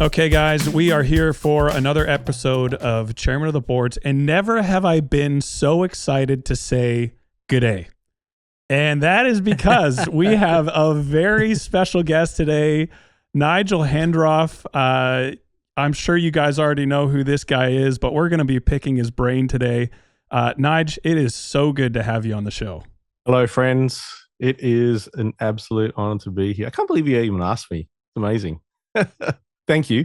Okay, guys, we are here for another episode of Chairman of the Boards, and never have I been so excited to say good day. And that is because we have a very special guest today, Nigel Hendroff. I'm sure you guys already know who this guy is, but we're going to be picking his brain today. Nige, it is so good to have you on the show. Hello, friends. It is an absolute honor to be here. I can't believe you even asked me. It's amazing. Thank you.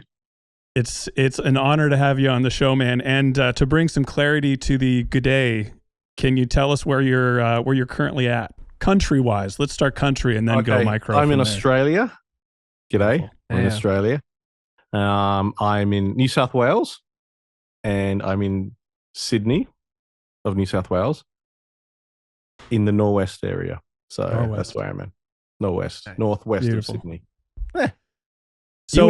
It's an honor to have you on the show, man. And to bring some clarity to the good day, can you tell us where you're currently at, country wise? Let's start country and then go micro. I'm in Australia. G'day. Cool. I'm in Australia. I'm in New South Wales, and I'm in Sydney of New South Wales, in the northwest area. So that's where I'm in. Northwest Beautiful. Of Sydney. So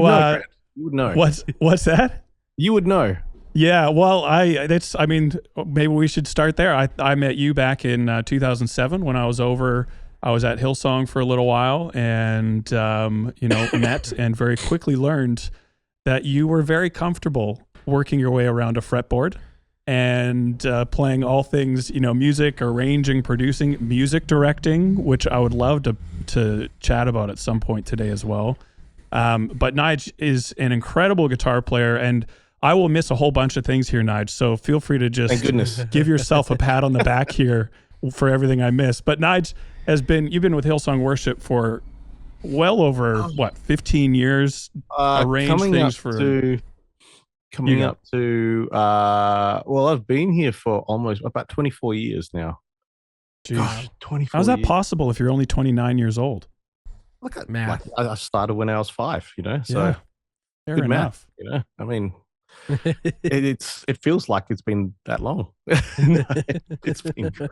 you would know. What's that? You would know. Yeah, well, maybe we should start there. I met you back in 2007 when I was at Hillsong for a little while, and met and very quickly learned that you were very comfortable working your way around a fretboard and playing all things, music, arranging, producing, music directing, which I would love to chat about at some point today as well. But Nige is an incredible guitar player, and I will miss a whole bunch of things here, Nige. So feel free to just give yourself a pat on the back here for everything I missed. But Nige you've been with Hillsong Worship for well over 15 years. Arranged things coming up to I've been here for almost about 24 years now. Jeez. Gosh, 24 How's that years. possible if you're only 29 years old? Look at math. I started when I was 5, so yeah, fair enough. Math, I mean, it feels like it's been that long. It's been great.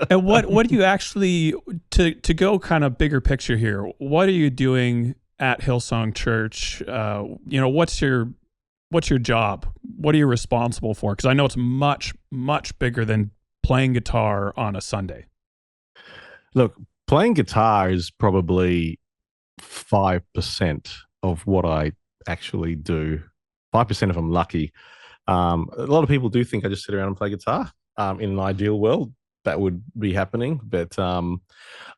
And what do you actually, to go kind of bigger picture here, what are you doing at Hillsong Church? What's your job? What are you responsible for? Because I know it's much, much bigger than playing guitar on a Sunday. Look, playing guitar is probably 5% of what I actually do. 5% if I'm lucky. A lot of people do think I just sit around and play guitar. In an ideal world, that would be happening. But I'm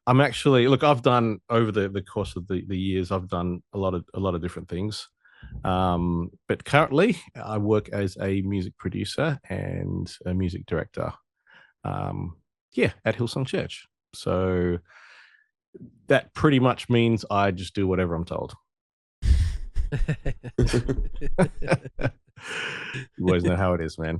actually, I've done over the course of the years, I've done a lot of different things. But currently, I work as a music producer and a music director. At Hillsong Church. So that pretty much means I just do whatever I'm told. You always know how it is, man.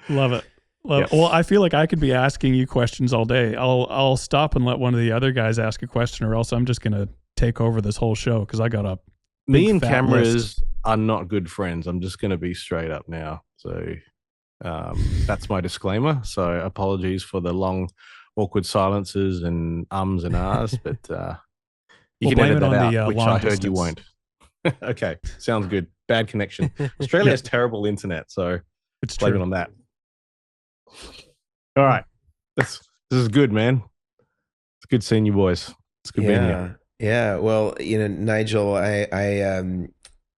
Love it. Well, I feel like I could be asking you questions all day. I'll stop and let one of the other guys ask a question, or else I'm just going to take over this whole show because I got a me and cameras are not good friends. I'm just going to be straight up now. So that's my disclaimer. So apologies for the long, awkward silences and ums and ahs, but you can edit that out, which I heard you won't. Okay, sounds good. Bad connection. Australia has terrible internet, so it's blame it on that. All right, this is good, man. It's good seeing you boys. It's good being here. Yeah. Well, Nigel, I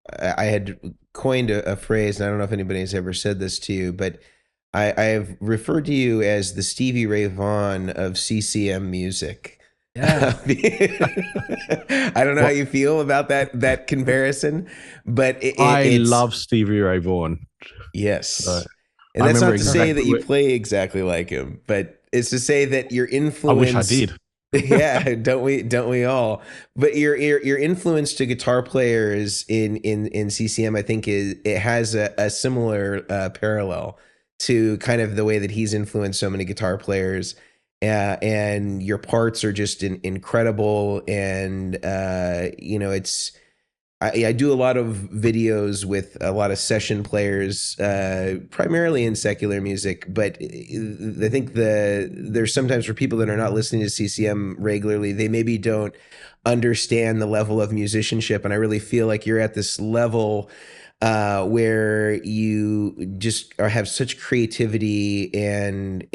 had coined a phrase, and I don't know if anybody has ever said this to you, but I have referred to you as the Stevie Ray Vaughan of CCM music. Yeah. I don't know how you feel about that comparison, but I love Stevie Ray Vaughan. Yes. And that's not to say that you play exactly like him, but it's to say that your influence. I wish I did. Yeah, don't we all? But your influence to guitar players in CCM, I think it has a similar parallel to kind of the way that he's influenced so many guitar players. And your parts are just incredible. And, it's, I do a lot of videos with a lot of session players, primarily in secular music. But I think there's sometimes for people that are not listening to CCM regularly, they maybe don't understand the level of musicianship. And I really feel like you're at this level where you just have such creativity and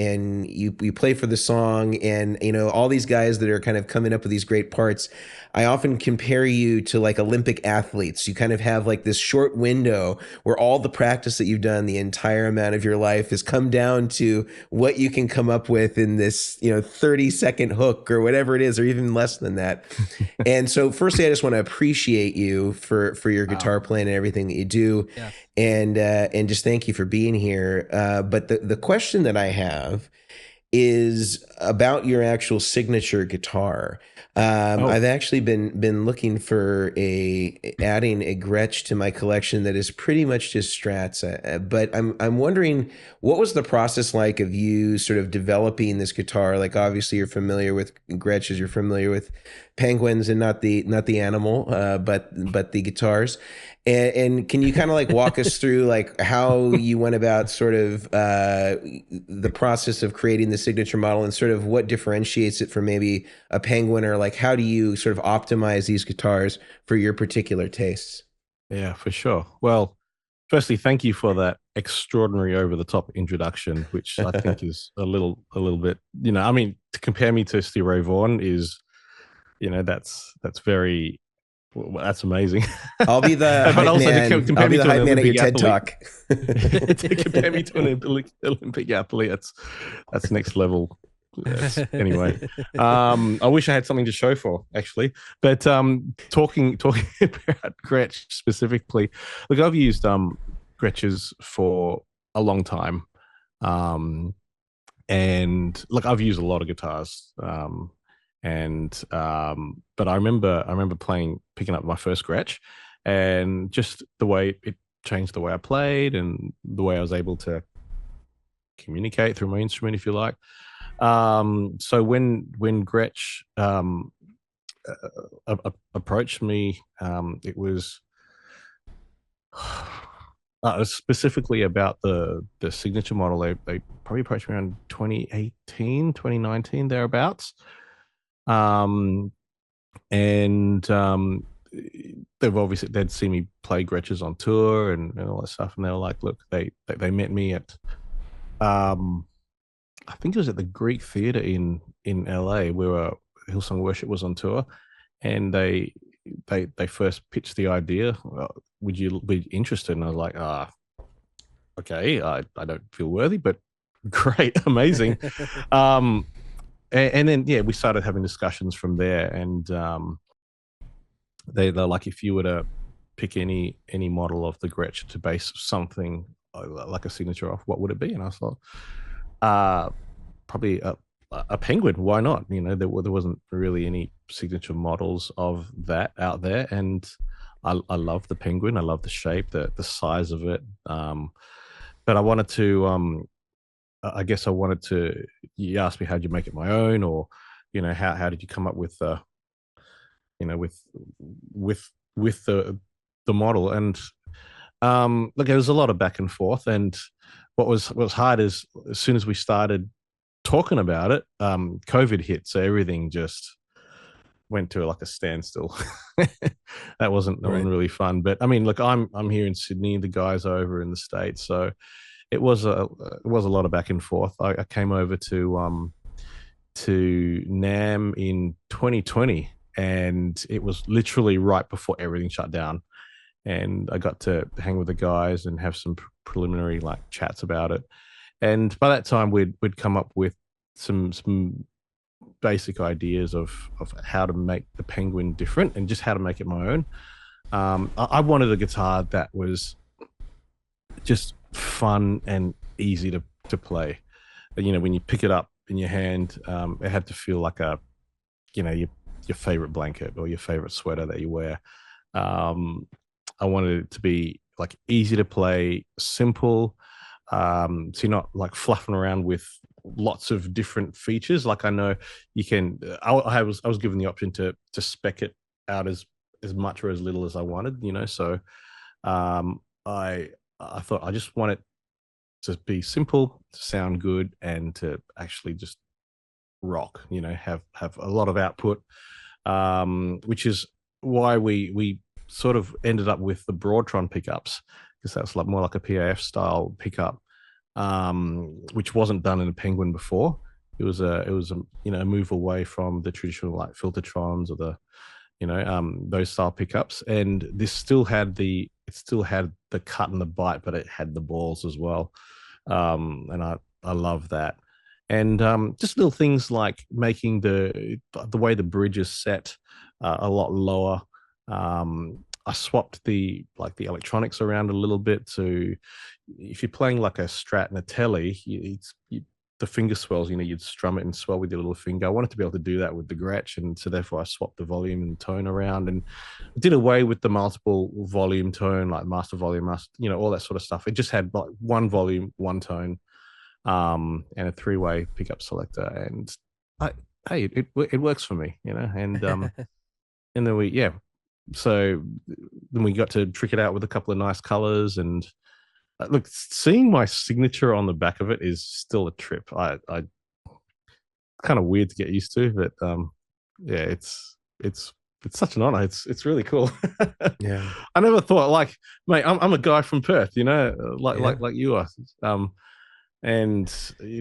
you play for the song, and all these guys that are kind of coming up with these great parts. I often compare you to like Olympic athletes. You kind of have like this short window where all the practice that you've done the entire amount of your life has come down to what you can come up with in this 30-second hook or whatever it is, or even less than that. And so firstly, I just want to appreciate you for your guitar playing and everything that you do. Yeah. And just thank you for being here. But the question that I have is about your actual signature guitar. I've actually been looking for adding a Gretsch to my collection that is pretty much just Strats. But I'm wondering, what was the process like of you sort of developing this guitar? Like, obviously you're familiar with Gretches, you're familiar with penguins, and not the animal, but the guitars. And can you kind of like walk us through like how you went about sort of the process of creating the signature model, and sort of what differentiates it from maybe a penguin, or like how do you sort of optimize these guitars for your particular tastes? Yeah, for sure. Well, firstly, thank you for that extraordinary over-the-top introduction, which I think is a little bit, I mean, to compare me to Steve Ray Vaughan is, that's very, well, that's amazing. I'll be the hype man. I'll be the hype man at your TED Talk. To compare me to an Olympic athlete, that's next level. Yes. Anyway, I wish I had something to show for, actually. But talking about Gretsch specifically, look, I've used Gretches for a long time, and look, I've used a lot of guitars, but I remember picking up my first Gretsch, and just the way it changed the way I played and the way I was able to communicate through my instrument, if you like. So when Gretsch approached me, it was specifically about the signature model. They probably approached me around 2018, 2019, thereabouts. They'd seen me play Gretches on tour and all that stuff, and they were like, look, they met me at I think it was at the Greek Theatre in LA, where Hillsong Worship was on tour, and they first pitched the idea. Would you be interested? And I was like, okay, I don't feel worthy, but great, amazing. And then we started having discussions from there, and they're like, if you were to pick any model of the Gretsch to base something like a signature off, what would it be? And I thought, probably a penguin. Why not? There wasn't really any signature models of that out there, and I love the penguin. I love the shape, the size of it. But I wanted to, I guess I wanted to. You asked me, how'd you make it my own, or how did you come up with with the model? And look, there was a lot of back and forth, and what was hard is, as soon as we started talking about it, COVID hit, so everything just went to like a standstill. That wasn't really fun. But I mean, look, I'm here in Sydney, the guys are over in the States, so it was a lot of back and forth. I came over to NAM in 2020, and it was literally right before everything shut down, and I got to hang with the guys and have some preliminary like chats about it. And by that time, we'd come up with some basic ideas of how to make the penguin different and just how to make it my own. I wanted a guitar that was just fun and easy to play. When you pick it up in your hand, it had to feel like your favorite blanket or your favorite sweater that you wear. I wanted it to be like easy to play, simple. So you're not like fluffing around with lots of different features. Like, I know you can. I was given the option to spec it out as much or as little as I wanted. So I thought I just want it to be simple, to sound good, and to actually just rock. Have a lot of output, which is why we sort of ended up with the Broadtron pickups, because that's like more like a PAF style pickup, which wasn't done in a Penguin before. It was a a move away from the traditional like Filtertrons or the those style pickups, and this still had the cut and the bite, but it had the balls as well, and I love that. And just little things like making the way the bridge is set a lot lower. I swapped the electronics around a little bit, to if you're playing like a Strat and a Telly, the finger swells, you'd strum it and swell with your little finger. I wanted to be able to do that with the Gretsch, and so therefore I swapped the volume and tone around, and did away with the multiple volume tone, like master volume, all that sort of stuff. It just had like one volume, one tone, and a 3-way pickup selector, and it works for me, and and then so then we got to trick it out with a couple of nice colors, and look, seeing my signature on the back of it is still a trip. I kind of weird to get used to, but yeah, it's such an honor. It's really cool. Yeah, I never thought, like, mate, I'm a guy from Perth, like you are, and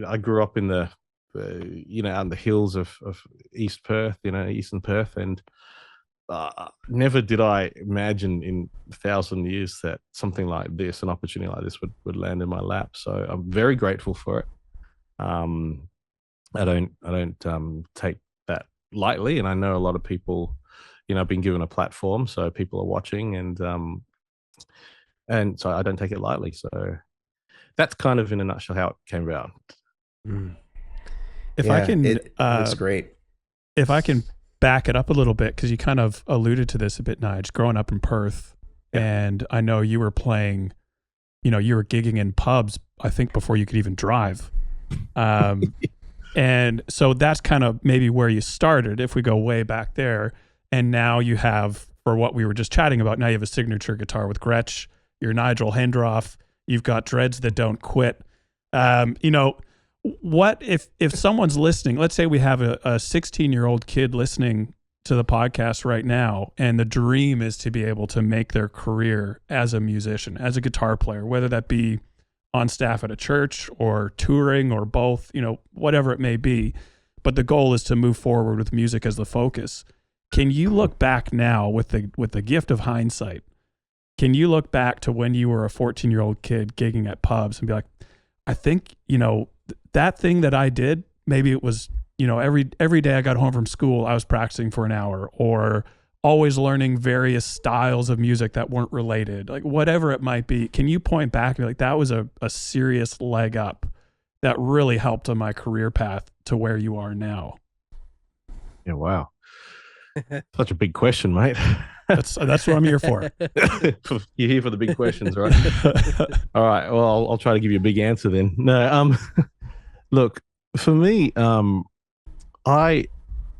I grew up in the on the hills of East Perth, Eastern Perth, and never did I imagine in 1,000 years that something like this, an opportunity like this, would land in my lap. So I'm very grateful for it. I don't take that lightly, and I know a lot of people, have been given a platform, so people are watching, and so I don't take it lightly. So that's kind of in a nutshell how it came about. If I can, that's great. If I can back it up a little bit, because you kind of alluded to this a bit, Nige, growing up in Perth, and I know you were playing, you were gigging in pubs, I think, before you could even drive. And so that's kind of maybe where you started, if we go way back there. And now you have, for what we were just chatting about, now you have a signature guitar with Gretsch, you're Nigel Hendroff, you've got dreads that don't quit. What if someone's listening, let's say we have a 16-year-old kid listening to the podcast right now, and the dream is to be able to make their career as a musician, as a guitar player, whether that be on staff at a church or touring or both, whatever it may be. But the goal is to move forward with music as the focus. Can you look back now with the gift of hindsight? Can you look back to when you were a 14-year-old kid gigging at pubs and be like, I think, that thing that I did, maybe it was, every day I got home from school, I was practicing for an hour, or always learning various styles of music that weren't related, like whatever it might be. Can you point back and be like, that was a serious leg up that really helped on my career path to where you are now? Yeah, wow. Such a big question, mate. That's what I'm here for. You're here for the big questions, right? All right. Well, I'll try to give you a big answer then. No, look, for me, I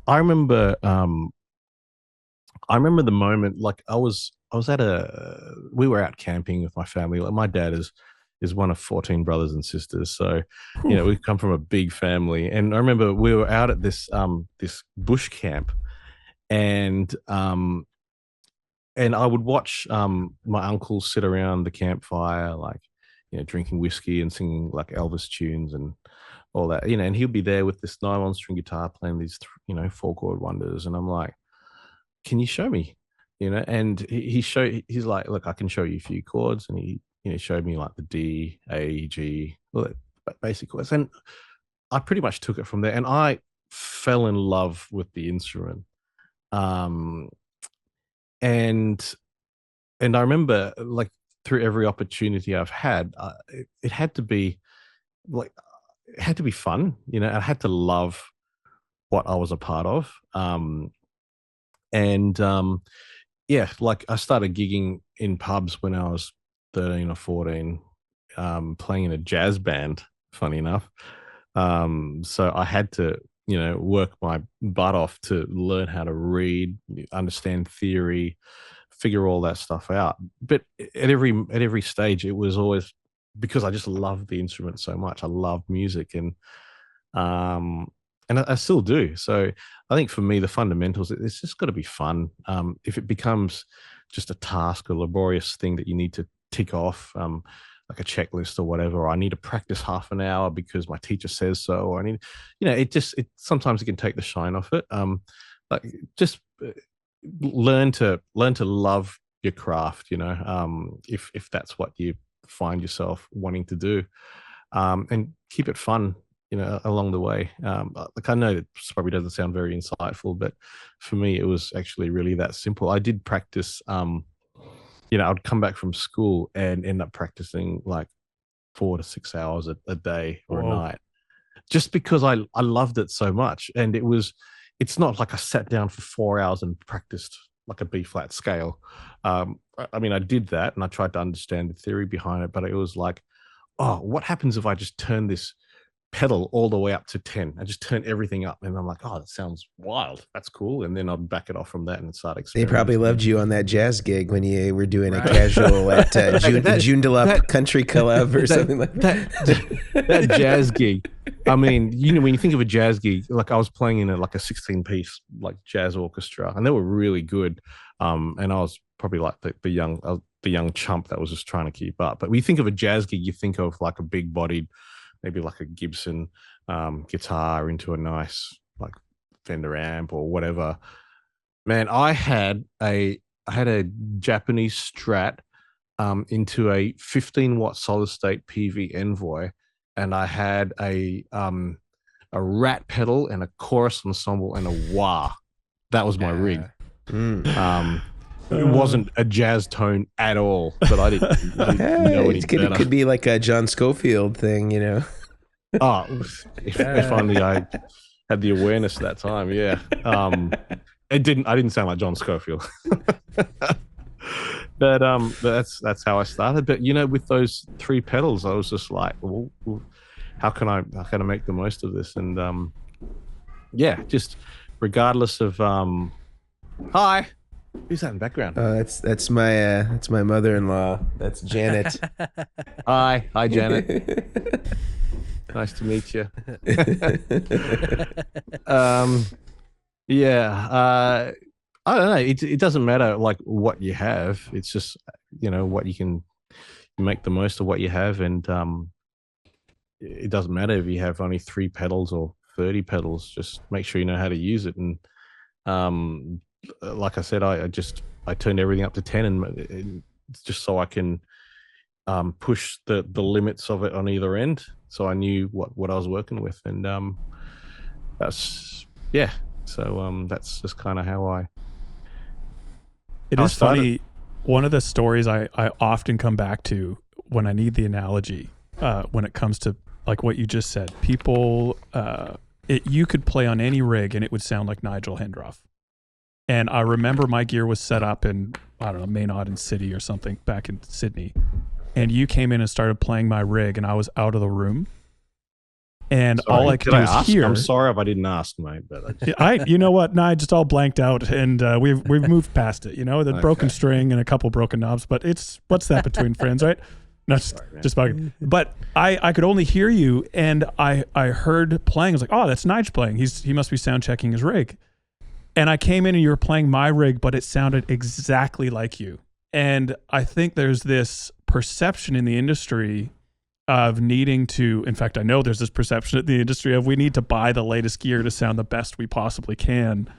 remember the moment, like I was we were out camping with my family. Like my dad is one of 14 brothers and sisters, so we come from a big family. And I remember we were out at this bush camp, and I would watch my uncle sit around the campfire, like, drinking whiskey and singing like Elvis tunes and all that, and he'll be there with this nylon string guitar playing these, 4-chord wonders. And I'm like, can you show me? And he's like, look, I can show you a few chords. And he, showed me like the D, A, G, all that basic chords. And I pretty much took it from there. And I fell in love with the instrument. And I remember, like, through every opportunity I've had, it had to be like, it had to be fun, I had to love what I was a part of. Yeah, like I started gigging in pubs when I was 13 or 14, playing in a jazz band, funny enough. So I had to, work my butt off to learn how to read, understand theory, figure all that stuff out. But at every stage, it was always because I just loved the instrument so much. I love music, and I still do. So I think for me, the fundamentals, it's just got to be fun. If it becomes just a task, a laborious thing that you need to tick off, like a checklist or whatever. Or I need to practice half an hour because my teacher says so. Or I need, it sometimes it can take the shine off it. Like just learn to love your craft. If that's what you find yourself wanting to do, and keep it fun. Along the way. Like I know it probably doesn't sound very insightful, but for me, it was actually really that simple. I did practice. I'd come back from school and end up practicing like 4 to 6 hours a day or a night, just because I loved it so much. And it's not like I sat down for 4 hours and practiced like a B flat scale. I mean, I did that and I tried to understand the theory behind it, but it was like, oh, what happens if I just turn this pedal all the way up to 10? I just turn everything up, and I'm like, oh, that sounds wild. That's cool. And then I'll back it off from that and start experimenting. They probably loved you on that jazz gig when you were doing a casual at Joondalup Country Club or something like that. That jazz gig. I mean, when you think of a jazz gig, like I was playing in a 16-piece like jazz orchestra, and they were really good. And I was probably like the young chump that was just trying to keep up. But when you think of a jazz gig, you think of like a big-bodied, maybe like a Gibson guitar into a nice like Fender amp or whatever. Man, I had a Japanese Strat into a 15-watt solid state PV Envoy, and I had a Rat pedal and a chorus ensemble and a wah. That was my rig. It wasn't a jazz tone at all, but I didn't know any better. It could be like a John Scofield thing, Oh, if only I had the awareness at that time, yeah. I didn't sound like John Scofield. but that's how I started. But with those 3 pedals, I was just like, well, how can I make the most of this? And just regardless of hi. Who's that in the background? That's my mother-in-law. That's Janet. Hi, Janet. Nice to meet you. I don't know. It doesn't matter like what you have. It's just what you can make the most of what you have, and it doesn't matter if you have only 3 pedals or 30 pedals. Just make sure you know how to use it. And like I said, I turned everything up to 10, and just so I can push the limits of it on either end, so I knew what I was working with. And that's that's just kind of how I It is funny. One of the stories I often come back to when I need the analogy, when it comes to like what you just said, people, you could play on any rig and it would sound like Nigel Hendroff. And I remember my gear was set up in, I don't know, Maynard City or something back in Sydney. And you came in and started playing my rig, and I was out of the room. And all I could do was hear. I'm sorry if I didn't ask, mate. But you know what? No, I just all blanked out, and we've moved past it. The broken string and a couple broken knobs, but what's that between friends, right? No, just bugging. But I could only hear you, and I heard playing. I was like, oh, that's Nigel playing. He must be sound checking his rig. And I came in and you were playing my rig, but it sounded exactly like you. And I think there's this perception in the industry of needing to, in fact, I know there's this perception in the industry of we need to buy the latest gear to sound the best we possibly can.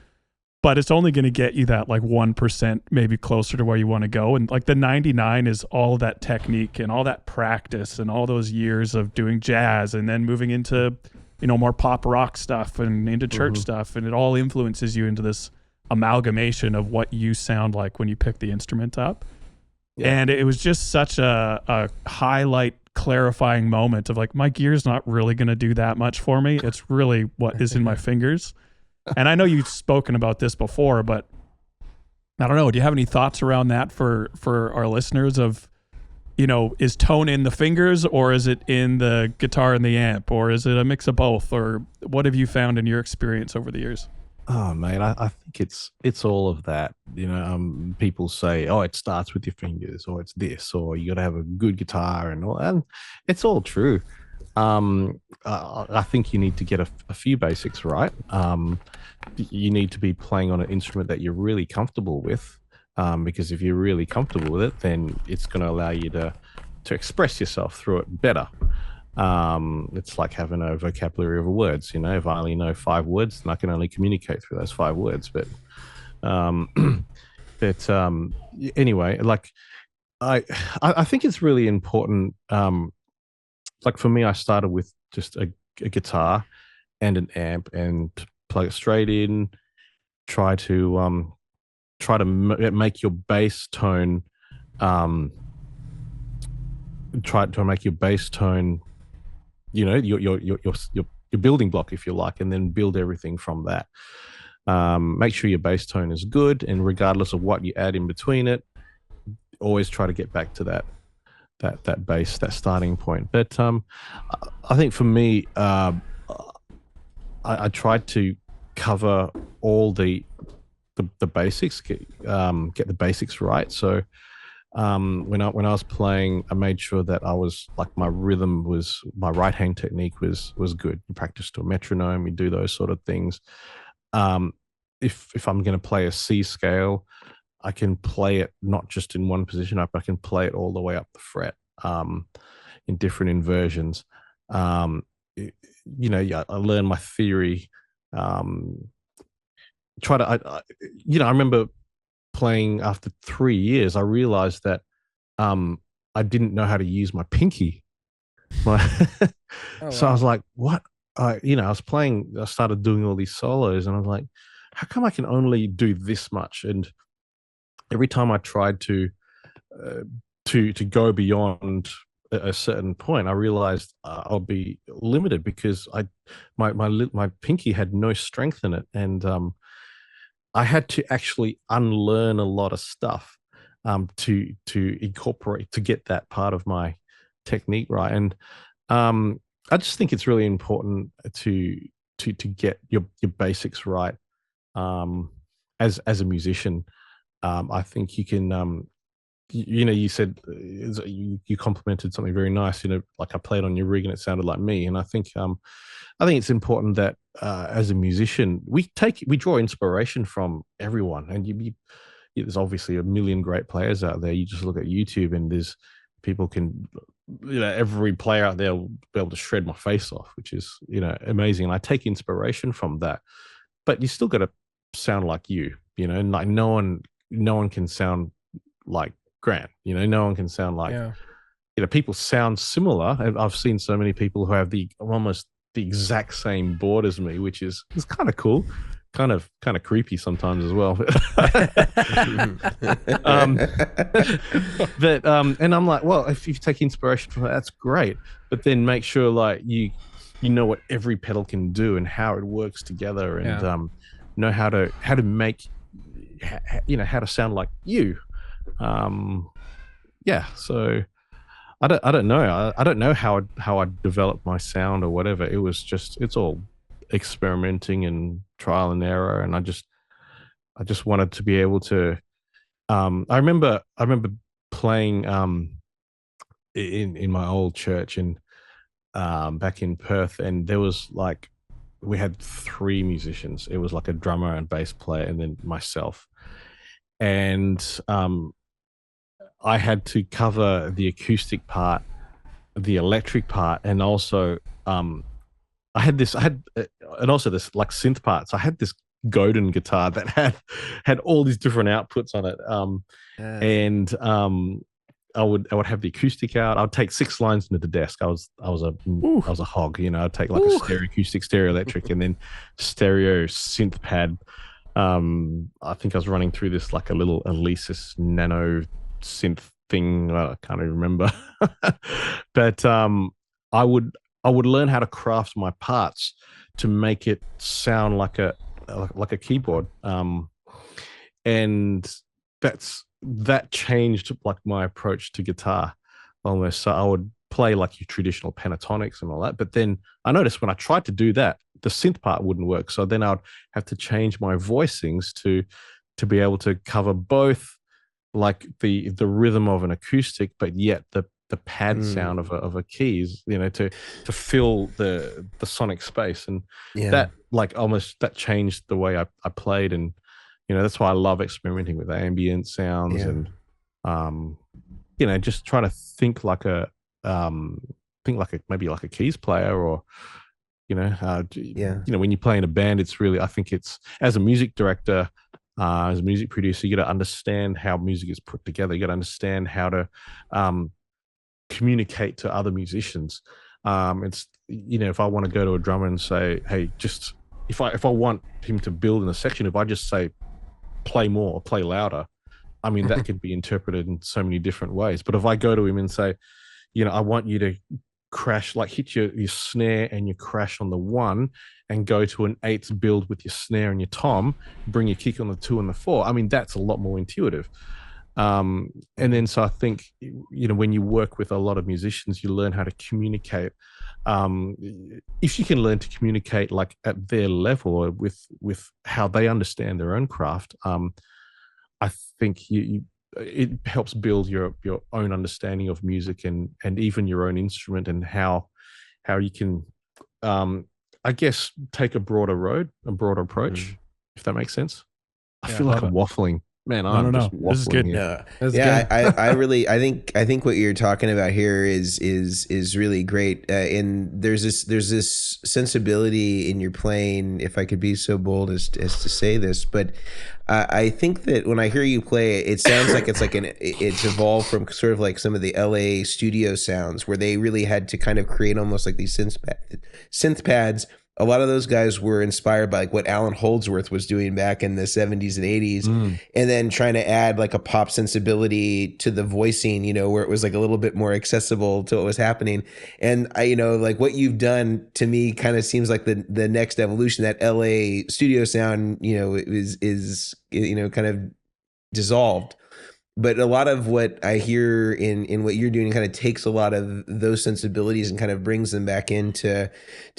But it's only going to get you that like 1%, maybe closer to where you want to go. And like the 99 is all that technique and all that practice and all those years of doing jazz and then moving into more pop rock stuff and into church stuff. And it all influences you into this amalgamation of what you sound like when you pick the instrument up. Yeah. And it was just such a highlight clarifying moment of like, my gear's not really going to do that much for me. It's really what is in my fingers. And I know you've spoken about this before, but I don't know. Do you have any thoughts around that for our listeners of, is tone in the fingers, or is it in the guitar and the amp, or is it a mix of both? Or what have you found in your experience over the years? Oh, mate, I think it's all of that. People say, oh, it starts with your fingers, or it's this, or you got to have a good guitar and all, and it's all true. I think you need to get a few basics right. You need to be playing on an instrument that you're really comfortable with. because if you're really comfortable with it, then it's going to allow you to express yourself through it better. It's like having a vocabulary of words. If I only know 5 words, then I can only communicate through those 5 words. But anyway, like I think it's really important. Like for me, I started with just a guitar and an amp and plug it straight in. Try to make your bass tone. Try to make your bass tone. Your building block, if you like, and then build everything from that. Make sure your bass tone is good, and regardless of what you add in between it, always try to get back to that bass, that starting point. But I think for me, I tried to cover all the basics, get the basics right. So when I was playing, I made sure that I was like my right hand technique was good. You practice to a metronome, you do those sort of things. If I'm going to play a C scale, I can play it not just in one position up, I can play it all the way up the fret in different inversions. I learned my theory. I remember playing after 3 years, I realized that I didn't know how to use my pinky. So I was like, what? I was playing, I started doing all these solos, and I was like, how come I can only do this much? And every time I tried to go beyond a certain point, I realized I'll be limited because my pinky had no strength in it, and I had to actually unlearn a lot of stuff to incorporate, to get that part of my technique right. And I just think it's really important to get your basics right. As a musician, I think you can. You said you complimented something very nice. Like I played on your rig and it sounded like me. And I think it's important that as a musician, we draw inspiration from everyone. And there's obviously a million great players out there. You just look at YouTube and there's people can, every player out there will be able to shred my face off, which is, amazing. And I take inspiration from that, but you still got to sound like you, like no one can sound like Grant, no one can sound like, people sound similar. And I've seen so many people who have almost the exact same board as me, which is kind of cool. Kind of creepy sometimes as well. And I'm like, well, if you take inspiration from that, that's great. But then make sure like you know what every pedal can do and how it works together, and know how to make, how to sound like you. So I don't know. I don't know how I developed my sound or whatever. It was just, it's all experimenting and trial and error. And I just wanted to be able to, I remember playing, in my old church and, back in Perth, and there was like, we had 3 musicians. It was like a drummer and bass player and then myself. And, I had to cover the acoustic part, the electric part, and also and also this like synth part. So I had this Godin guitar that had all these different outputs on it. And I would have the acoustic out. I'd take 6 lines into the desk. I was a hog, I'd take like a stereo acoustic, stereo electric, and then stereo synth pad. I think I was running through this like a little Alesis Nano synth thing. I can't even remember. But I would learn how to craft my parts to make it sound like a keyboard. And that changed like my approach to guitar almost. So I would play like your traditional pentatonics and all that. But then I noticed when I tried to do that, the synth part wouldn't work. So then I'd have to change my voicings to be able to cover both like the rhythm of an acoustic, but yet the pad sound of a keys, to fill the sonic space. And that like almost that changed the way I played. And that's why I love experimenting with ambient sounds and just trying to think like maybe like a keys player, or when you play in a band, it's really, I think it's, as a music director, as a music producer, you got to understand how music is put together. You got to understand how to communicate to other musicians. It's, if I want to go to a drummer and say, hey, just if I want him to build in a section, if I just say play more or play louder, I mean, that could be interpreted in so many different ways. But if I go to him and say, I want you to crash, like hit your snare and your crash on the 1 and go to an 8th build with your snare and your tom, bring your kick on the 2 and the 4, I mean, that's a lot more intuitive. And then so I think, when you work with a lot of musicians, you learn how to communicate. If you can learn to communicate like at their level, or with how they understand their own craft, I think it helps build your own understanding of music and even your own instrument, and how you can, I guess, take a broader approach, if that makes sense. I feel like I'm waffling. Man, I'm just waffling. This is good. Here. Good. I really, I think what you're talking about here is really great. And there's this sensibility in your playing, if I could be so bold as to say this, but I think that when I hear you play, it sounds like it's evolved from sort of like some of the LA studio sounds, where they really had to kind of create almost like these synth pads. A lot of those guys were inspired by like what Alan Holdsworth was doing back in the 70s and 80s, and then trying to add like a pop sensibility to the voicing, where it was like a little bit more accessible to what was happening. And I, like what you've done to me kind of seems like the next evolution. That LA studio sound, is kind of dissolved. But a lot of what I hear in what you're doing kind of takes a lot of those sensibilities and kind of brings them back into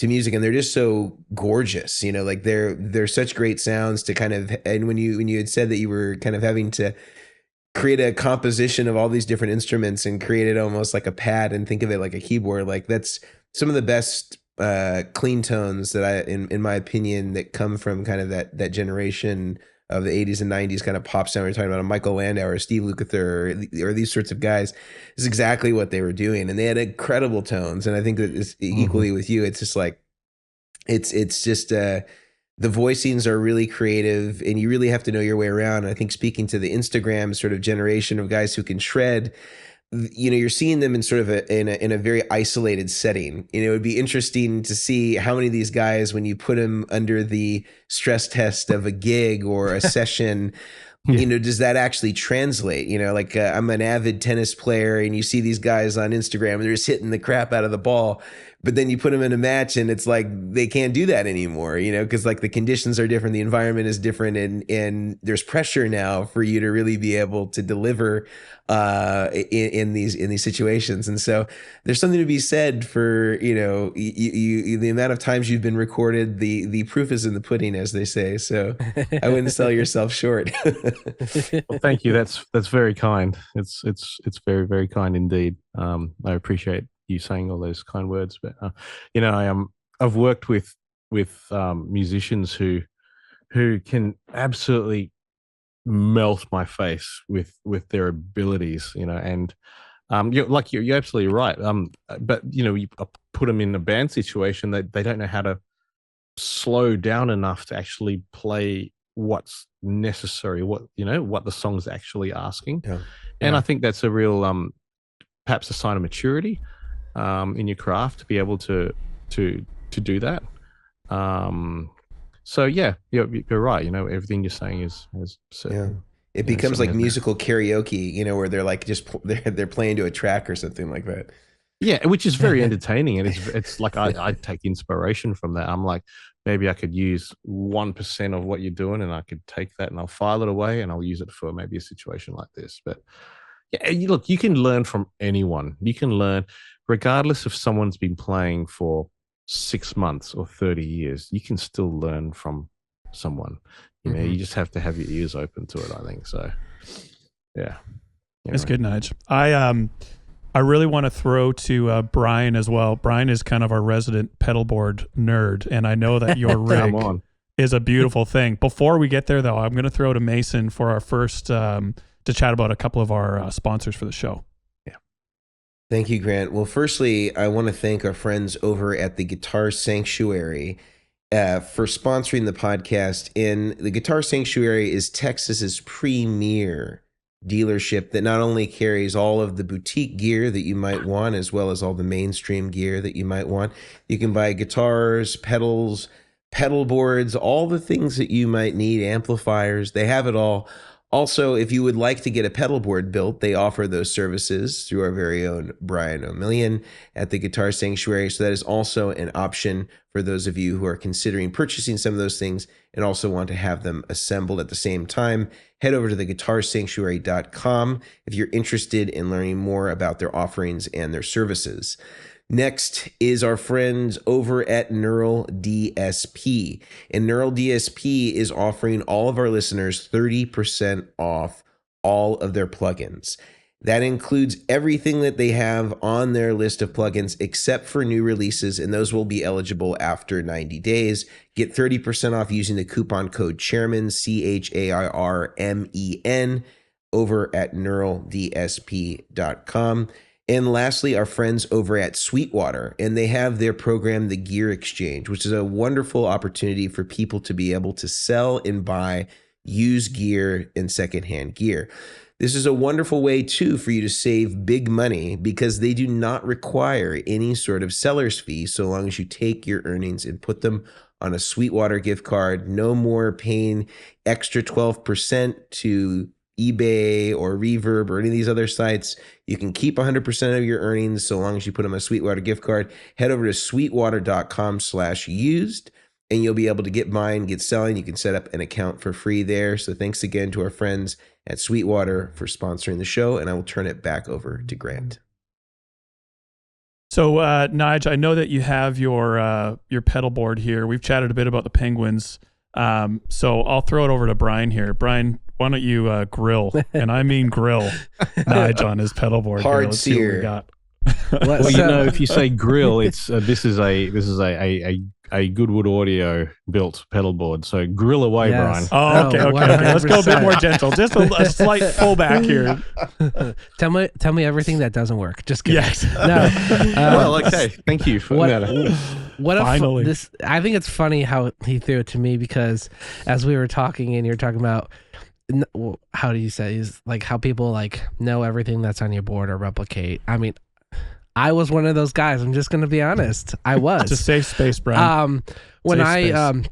music, and they're just so gorgeous, like they're such great sounds to kind of. And when you had said that you were kind of having to create a composition of all these different instruments and create it almost like a pad and think of it like a keyboard, like that's some of the best clean tones that I, in my opinion, that come from kind of that generation of the 80s and 90s kind of pop sound. We're talking about a Michael Landau or Steve Lukather or these sorts of guys. Is exactly what they were doing, and they had incredible tones. And I think that it's equally with you. It's just like it's just the voicings are really creative, and you really have to know your way around. And I think speaking to the Instagram sort of generation of guys who can shred, you're seeing them in sort of in a very isolated setting. It would be interesting to see how many of these guys, when you put them under the stress test of a gig or a session, does that actually translate? Like I'm an avid tennis player, and you see these guys on Instagram, and they're just hitting the crap out of the ball. But then you put them in a match, and it's like they can't do that anymore, because like the conditions are different, the environment is different, and there's pressure now for you to really be able to deliver in these situations. And so there's something to be said for you the amount of times you've been recorded. The proof is in the pudding, as they say. So I wouldn't sell yourself short. Well, thank you. That's very kind. It's very, very kind indeed. I appreciate you saying all those kind words, but I've worked with musicians who can absolutely melt my face with their abilities, and you're absolutely right. But you put them in a band situation that they don't know how to slow down enough to actually play what's necessary, what the song's actually asking. And I think that's a real perhaps a sign of maturity in your craft to be able to do that. So yeah, you're right. Everything you're saying is it becomes like musical karaoke, where they're like they're playing to a track or something like that. Yeah, which is very entertaining, and it's like I take inspiration from that. I'm like, maybe I could use 1% of what you're doing, and I could take that and I'll file it away and I'll use it for maybe a situation like this. But yeah, look, you can learn from anyone. You can learn regardless if someone's been playing for 6 months or 30 years. You can still learn from someone. You just have to have your ears open to it, I think. So yeah. That's good, Nige. I really want to throw to Brian as well. Brian is kind of our resident pedalboard nerd, and I know that your rig is a beautiful thing. Before we get there, though, I'm going to throw to Mason for our first to chat about a couple of our sponsors for the show. Thank you, Grant. Well, firstly, I want to thank our friends over at the Guitar Sanctuary for sponsoring the podcast. And the Guitar Sanctuary is Texas's premier dealership that not only carries all of the boutique gear that you might want, as well as all the mainstream gear that you might want. You can buy guitars, pedals, pedal boards, all the things that you might need, amplifiers. They have it all. Also, if you would like to get a pedal board built, they offer those services through our very own Brian Omilion at the Guitar Sanctuary. So that is also an option for those of you who are considering purchasing some of those things and also want to have them assembled at the same time. Head over to theguitarsanctuary.com if you're interested in learning more about their offerings and their services. Next is our friends over at Neural DSP. And Neural DSP is offering all of our listeners 30% off all of their plugins. That includes everything that they have on their list of plugins except for new releases, and those will be eligible after 90 days. Get 30% off using the coupon code Chairmen, CHARMEN, over at neuraldsp.com. And lastly, our friends over at Sweetwater, and they have their program, the Gear Exchange, which is a wonderful opportunity for people to be able to sell and buy used gear and secondhand gear. This is a wonderful way, too, for you to save big money because they do not require any sort of seller's fee so long as you take your earnings and put them on a Sweetwater gift card. No more paying extra 12% to eBay or Reverb or any of these other sites. You can keep 100% of your earnings so long as you put them on a Sweetwater gift card. Head over to sweetwater.com/used and you'll be able to get buying, get selling. You can set up an account for free there. So thanks again to our friends at Sweetwater for sponsoring the show, and I will turn it back over to Grant. So, Nigel, I know that you have your pedal board here. We've chatted a bit about the Penguins. So I'll throw it over to Brian here. Brian, why don't you grill, and I mean grill, Nigel on his pedal board. Hard Let's see what we sear. got. Well, you know, if you say grill, it's this is a Goodwood Audio built pedal board. So grill away, Yes. Brian. Oh, okay. Let's go a bit more gentle. Just a slight pullback here. Tell me everything that doesn't work. Just kidding. Yes. No. Well, okay. Thank you for that. Finally. I think it's funny how he threw it to me because as we were talking and you're talking about how do you say is like how people like know everything that's on your board or replicate. I mean, I was one of those guys. I'm just going to be honest. I was. It's a safe space, Brian. When Safe I space.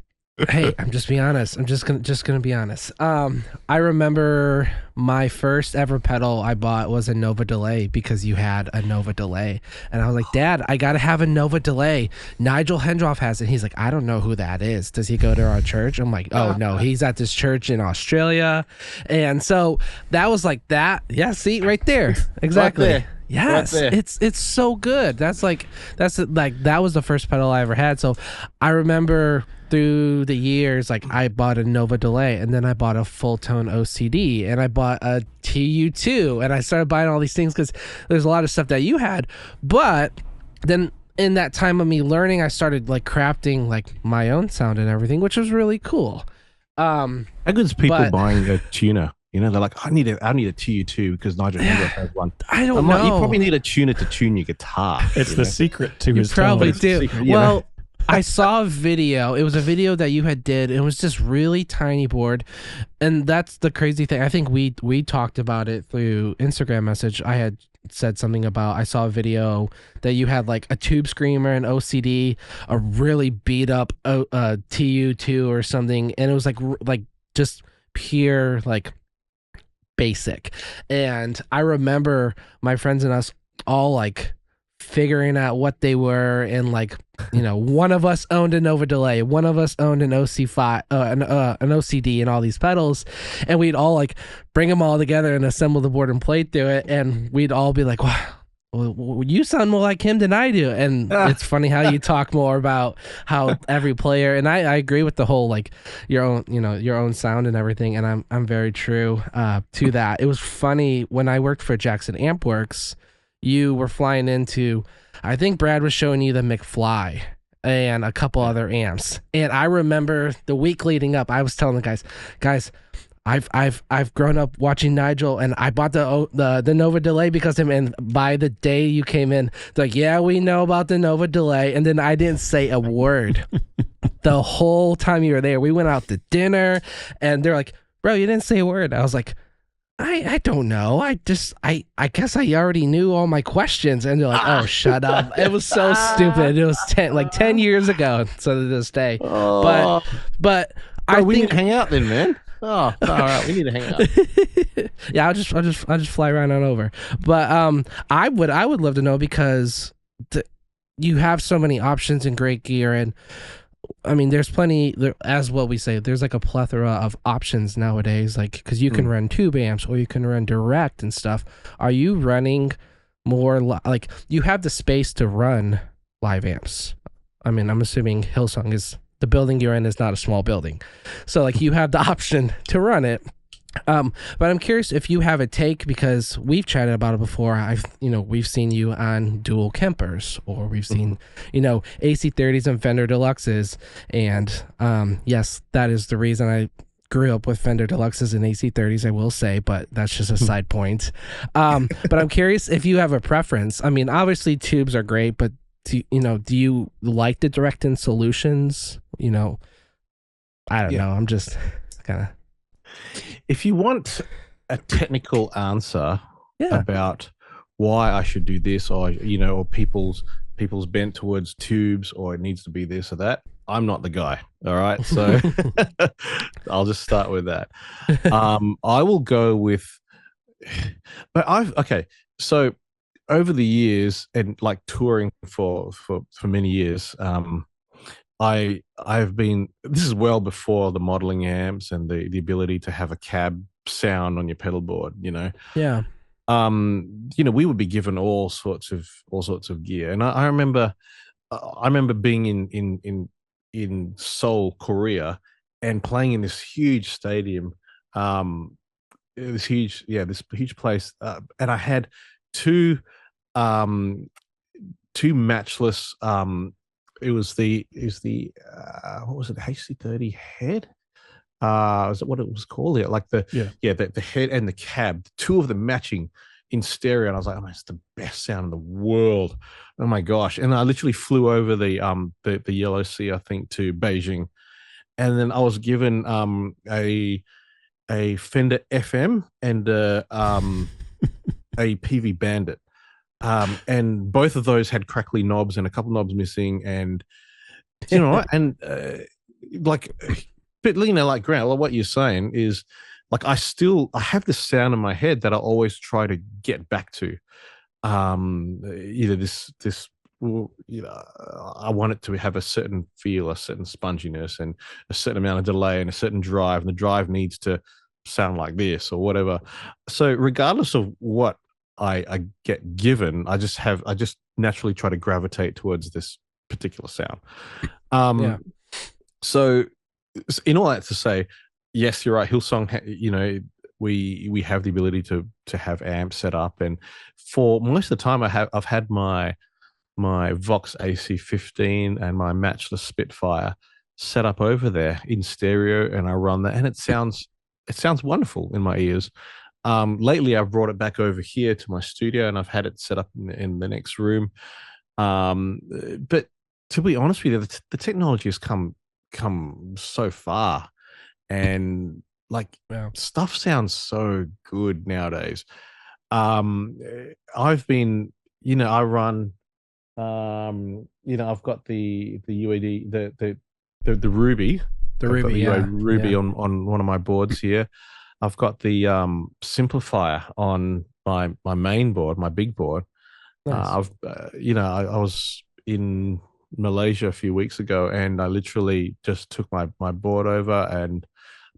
hey, I'm just being honest. I'm just gonna be honest. I remember my first ever pedal I bought was a Nova Delay because you had a Nova Delay, and I was like, Dad, I gotta have a Nova Delay. Nigel Hendroff has it. He's like, I don't know who that is. Does he go to our church? I'm like, oh no, he's at this church in Australia, and so that was like that. Yeah, see right there, exactly. Right there. Yes, Right there. it's so good. That was the first pedal I ever had. So I remember through the years, like I bought a Nova Delay, and then I bought a full tone OCD, and I bought a TU2, and I started buying all these things because there's a lot of stuff that you had. But then in that time of me learning, I started like crafting like my own sound and everything, which was really cool. How good's people buying a tuner? You know, they're like, I need a TU2 because Nigel Hendroff has one. I don't know. You probably need a tuner to tune your guitar. It's the secret to his probably tones. do. Secret, you Well, know. I saw a video. It was a video that you had did. It was just really tiny board, and that's the crazy thing. I think we talked about it through Instagram message. I had said something about I saw a video that you had like a Tube Screamer, an OCD, a really beat up TU2 or something, and it was like just pure like basic. And I remember my friends and us all like figuring out what they were, and like, you know, one of us owned a Nova Delay, one of us owned an OC5 an OCD and all these pedals, and we'd all like bring them all together and assemble the board and play through it, and we'd all be like, wow, well, you sound more like him than I do. And it's funny how you talk more about how every player, and I agree with the whole like your own sound and everything, and I'm very true to that. It was funny when I worked for Jackson Ampworks, you were flying into, I think Brad was showing you the McFly, and a couple other amps. And I remember the week leading up, I was telling the guys, I've grown up watching Nigel, and I bought the Nova delay because of him. And by the day you came in, they're like, yeah, we know about the Nova delay. And then I didn't say a word the whole time you were there. We went out to dinner, and they're like, bro, you didn't say a word. I was like, I don't know. I guess I already knew all my questions. And they're like, oh, shut up. It was so stupid. It was 10 years ago. So to this day, but we need to hang out then, man. Oh, all right. We need to hang out. Yeah, I'll just fly right on over. But I would love to know, because you have so many options and great gear, and I mean, there's plenty. As what we say, there's like a plethora of options nowadays. Like, because you can run tube amps, or you can run direct and stuff. Are you running more like you have the space to run live amps? I mean, I'm assuming Hillsong is. The building you're in is not a small building. So like you have the option to run it. But I'm curious if you have a take, because we've chatted about it before. We've seen you on dual Kempers, or we've seen, AC30s and Fender Deluxes. And yes, that is the reason I grew up with Fender Deluxes and AC30s, I will say, but that's just a side point. But I'm curious if you have a preference. I mean, obviously tubes are great, but do you like the direct-in solutions? I don't know. I'm just kind of. If you want a technical answer about why I should do this, or or people's bent towards tubes, or it needs to be this or that, I'm not the guy. All right, so I'll just start with that. I will go with, so over the years, and like touring for many years, I've been, this is well before the modeling amps and the ability to have a cab sound on your pedal board, Yeah. We would be given all sorts of gear. And I remember being in Seoul, Korea, and playing in this huge stadium, this huge place, and I had two matchless, it was the what was it, HC30 head, is it what it was called? Yeah, like the head and the cab, two of them matching in stereo, and I was like, oh, it's the best sound in the world. Oh my gosh. And I literally flew over the Yellow Sea, I think, to Beijing, and then I was given a Fender FM and a PV Bandit. And both of those had crackly knobs and a couple knobs missing, and and like, but like Grant, like what you're saying is, like, I have this sound in my head that I always try to get back to. Either this I want it to have a certain feel, a certain sponginess, and a certain amount of delay, and a certain drive, and the drive needs to sound like this or whatever. So regardless of what I get given, I just naturally try to gravitate towards this particular sound. So in all that to say, yes, you're right. Hillsong, we have the ability to have amps set up, and for most of the time I've had my Vox AC15 and my Matchless Spitfire set up over there in stereo, and I run that, and it sounds wonderful in my ears. Lately, I've brought it back over here to my studio, and I've had it set up in the next room. But to be honest with you, the technology has come so far, and stuff sounds so good nowadays. I've been, I run, I've got the UAD, the Ruby, Ruby on one of my boards here. I've got the Simplifier on my main board, my big board. Nice. I was in Malaysia a few weeks ago, and I literally just took my board over and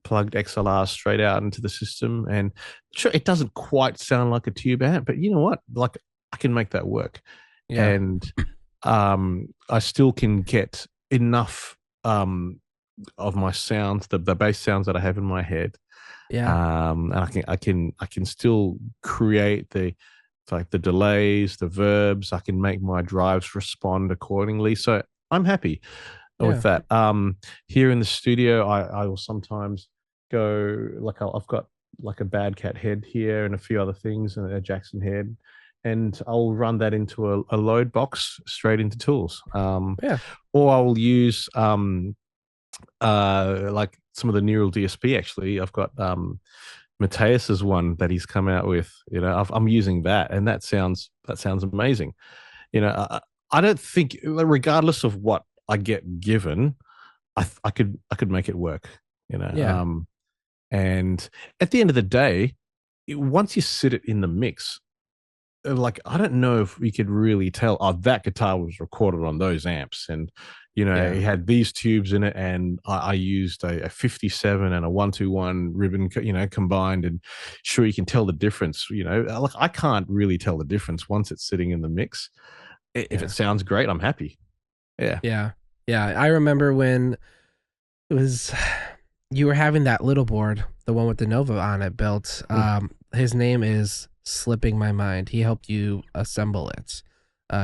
plugged XLR straight out into the system. And sure, it doesn't quite sound like a tube amp, but you know what? Like, I can make that work. Yeah. And I still can get enough of my sounds, the bass sounds that I have in my head. Yeah. And I can still create the delays, the verbs. I can make my drives respond accordingly. So I'm happy with that. Here in the studio, I will sometimes go like I've got like a Bad Cat head here and a few other things and a Jackson head, and I'll run that into a load box straight into Tools. Or I will use like some of the Neural DSP. Actually, I've got Mateus's one that he's come out with. You know, I'm using that, and that sounds amazing. You know, I don't think, regardless of what I get given, I could make it work. You know, and at the end of the day, once you sit it in the mix, like I don't know if we could really tell, oh, that guitar was recorded on those amps, and you know, it had these tubes in it, and I used a 57 and a 121 ribbon, you know, combined, and sure, you can tell the difference. You know, like I can't really tell the difference once it's sitting in the mix. If it sounds great, I'm happy. Yeah. I remember when it was you were having that little board, the one with the Nova on it built. His name is slipping my mind. He helped you assemble it.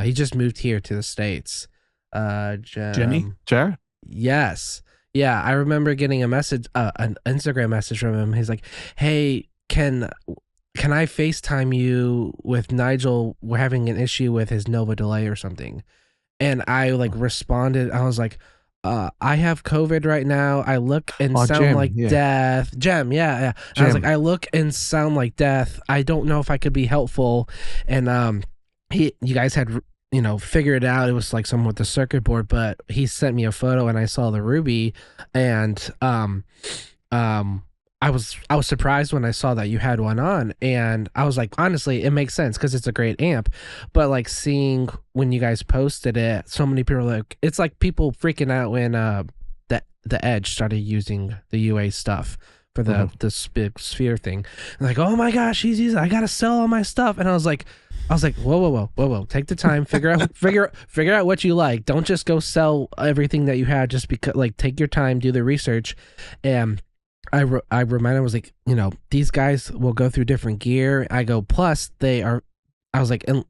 He just moved here to the States. Jimmy? Jared? Yes. Yeah, I remember getting a message, an Instagram message from him. He's like, "Hey, can I FaceTime you with Nigel? We're having an issue with his Nova delay or something." And I like responded. I was like, I have COVID right now. I look and sound like death. Jem, yeah. I was like, I look and sound like death. I don't know if I could be helpful. And you guys had, you know, figured it out. It was like someone with the circuit board, but he sent me a photo and I saw the Ruby, and I was surprised when I saw that you had one on, and I was like, honestly, it makes sense because it's a great amp. But like seeing when you guys posted it, so many people were like, it's like people freaking out when the Edge started using the UA stuff for the sphere thing. And like, oh my gosh, he's using, I gotta sell all my stuff. And I was like, whoa, take the time, figure out what you like. Don't just go sell everything that you had just because, like, take your time, do the research. And I reminded, I was like, you know, these guys will go through different gear. I go, plus I was like, and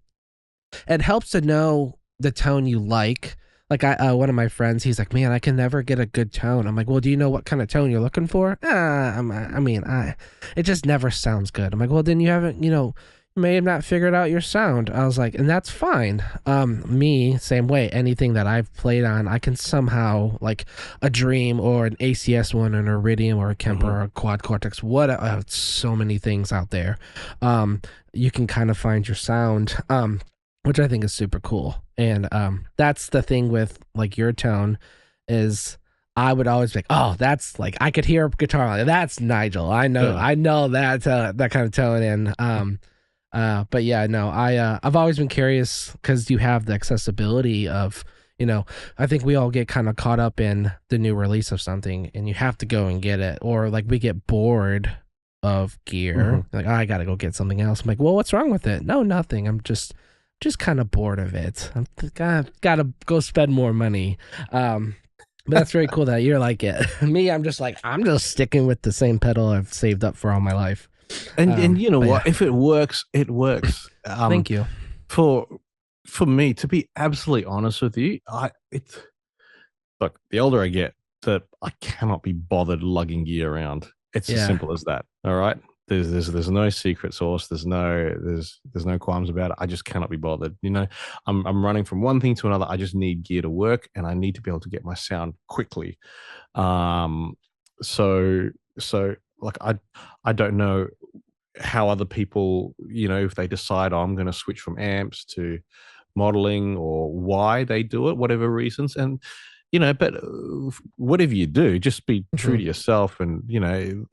it helps to know the tone you like. Like one of my friends, he's like, man, I can never get a good tone. I'm like, well, do you know what kind of tone you're looking for? It just never sounds good. I'm like, well, then you haven't, you know, may have not figured out your sound. I was like, and that's fine. Me, same way. Anything that I've played on, I can somehow, like a Dream or an ACS one, an Iridium or a Kemper or a Quad Cortex, so many things out there. You can kind of find your sound, which I think is super cool. And that's the thing with like your tone is, I would always be like, oh, that's like, I could hear a guitar. That's Nigel. I know that kind of tone. And but yeah, no, I've always been curious because you have the accessibility of, you know, I think we all get kind of caught up in the new release of something and you have to go and get it, or like we get bored of gear, like, oh, I gotta go get something else. I'm like, well, what's wrong with it? No, nothing. I'm just kind of bored of it. I'm gotta go spend more money. But that's very cool that you're like it. Me, I'm just sticking with the same pedal I've saved up for all my life. And you know what? Yeah. If it works, it works. Thank you. For me, to be absolutely honest with you, look, the older I get, that I cannot be bothered lugging gear around. It's as simple as that. All right. There's no secret sauce. There's no qualms about it. I just cannot be bothered. You know, I'm running from one thing to another. I just need gear to work, and I need to be able to get my sound quickly. So like I don't know how other people, you know, if they decide, oh, I'm going to switch from amps to modeling, or why they do it, whatever reasons. And you know, but whatever you do, just be true to yourself, and you know,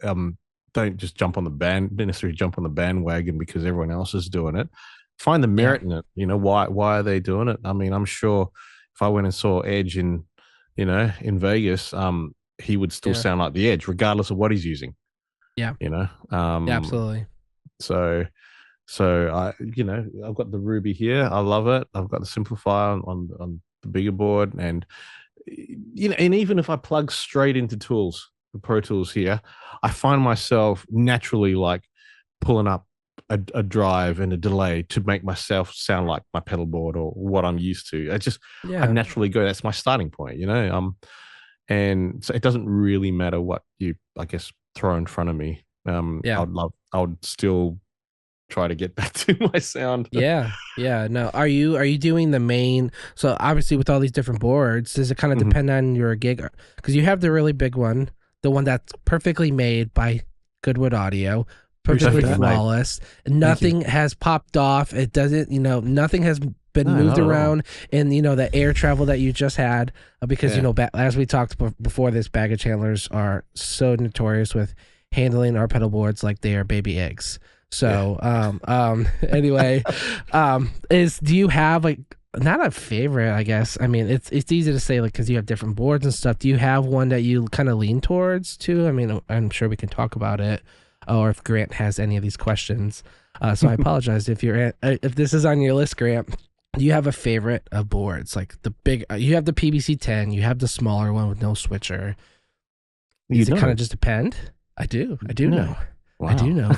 don't just necessarily jump on the bandwagon because everyone else is doing it. Find the merit in it. You know, why are they doing it? I mean, I'm sure if I went and saw Edge in Vegas, he would still sound like the Edge, regardless of what he's using. Yeah. You know? Absolutely. So I, you know, I've got the Ruby here. I love it. I've got the Simplifier on the bigger board, and you know, and even if I plug straight into Tools, the Pro Tools here, I find myself naturally like pulling up a drive and a delay to make myself sound like my pedal board or what I'm used to. I naturally go. That's my starting point, and so it doesn't really matter what you, I guess, throw in front of me. I would still try to get back to my sound. No, are you doing the main? So obviously with all these different boards, does it kind of depend on your gig? Because you have the really big one, the one that's perfectly made by Goodwood Audio, perfectly flawless. Nothing has popped off. It doesn't, nothing has been moved around in, the air travel that you just had, because, as we talked before this, baggage handlers are so notorious with handling our pedal boards like they are baby eggs. So, anyway, do you have not a favorite, I guess? I mean, it's easy to say, because you have different boards and stuff. Do you have one that you kind of lean towards too? I mean, I'm sure we can talk about it, or if Grant has any of these questions. So I apologize if if this is on your list, Grant. Do you have a favorite of boards? Like the big, you have the PBC 10, you have the smaller one with no switcher. Does it kind of just depend? I do know. Wow. I do know.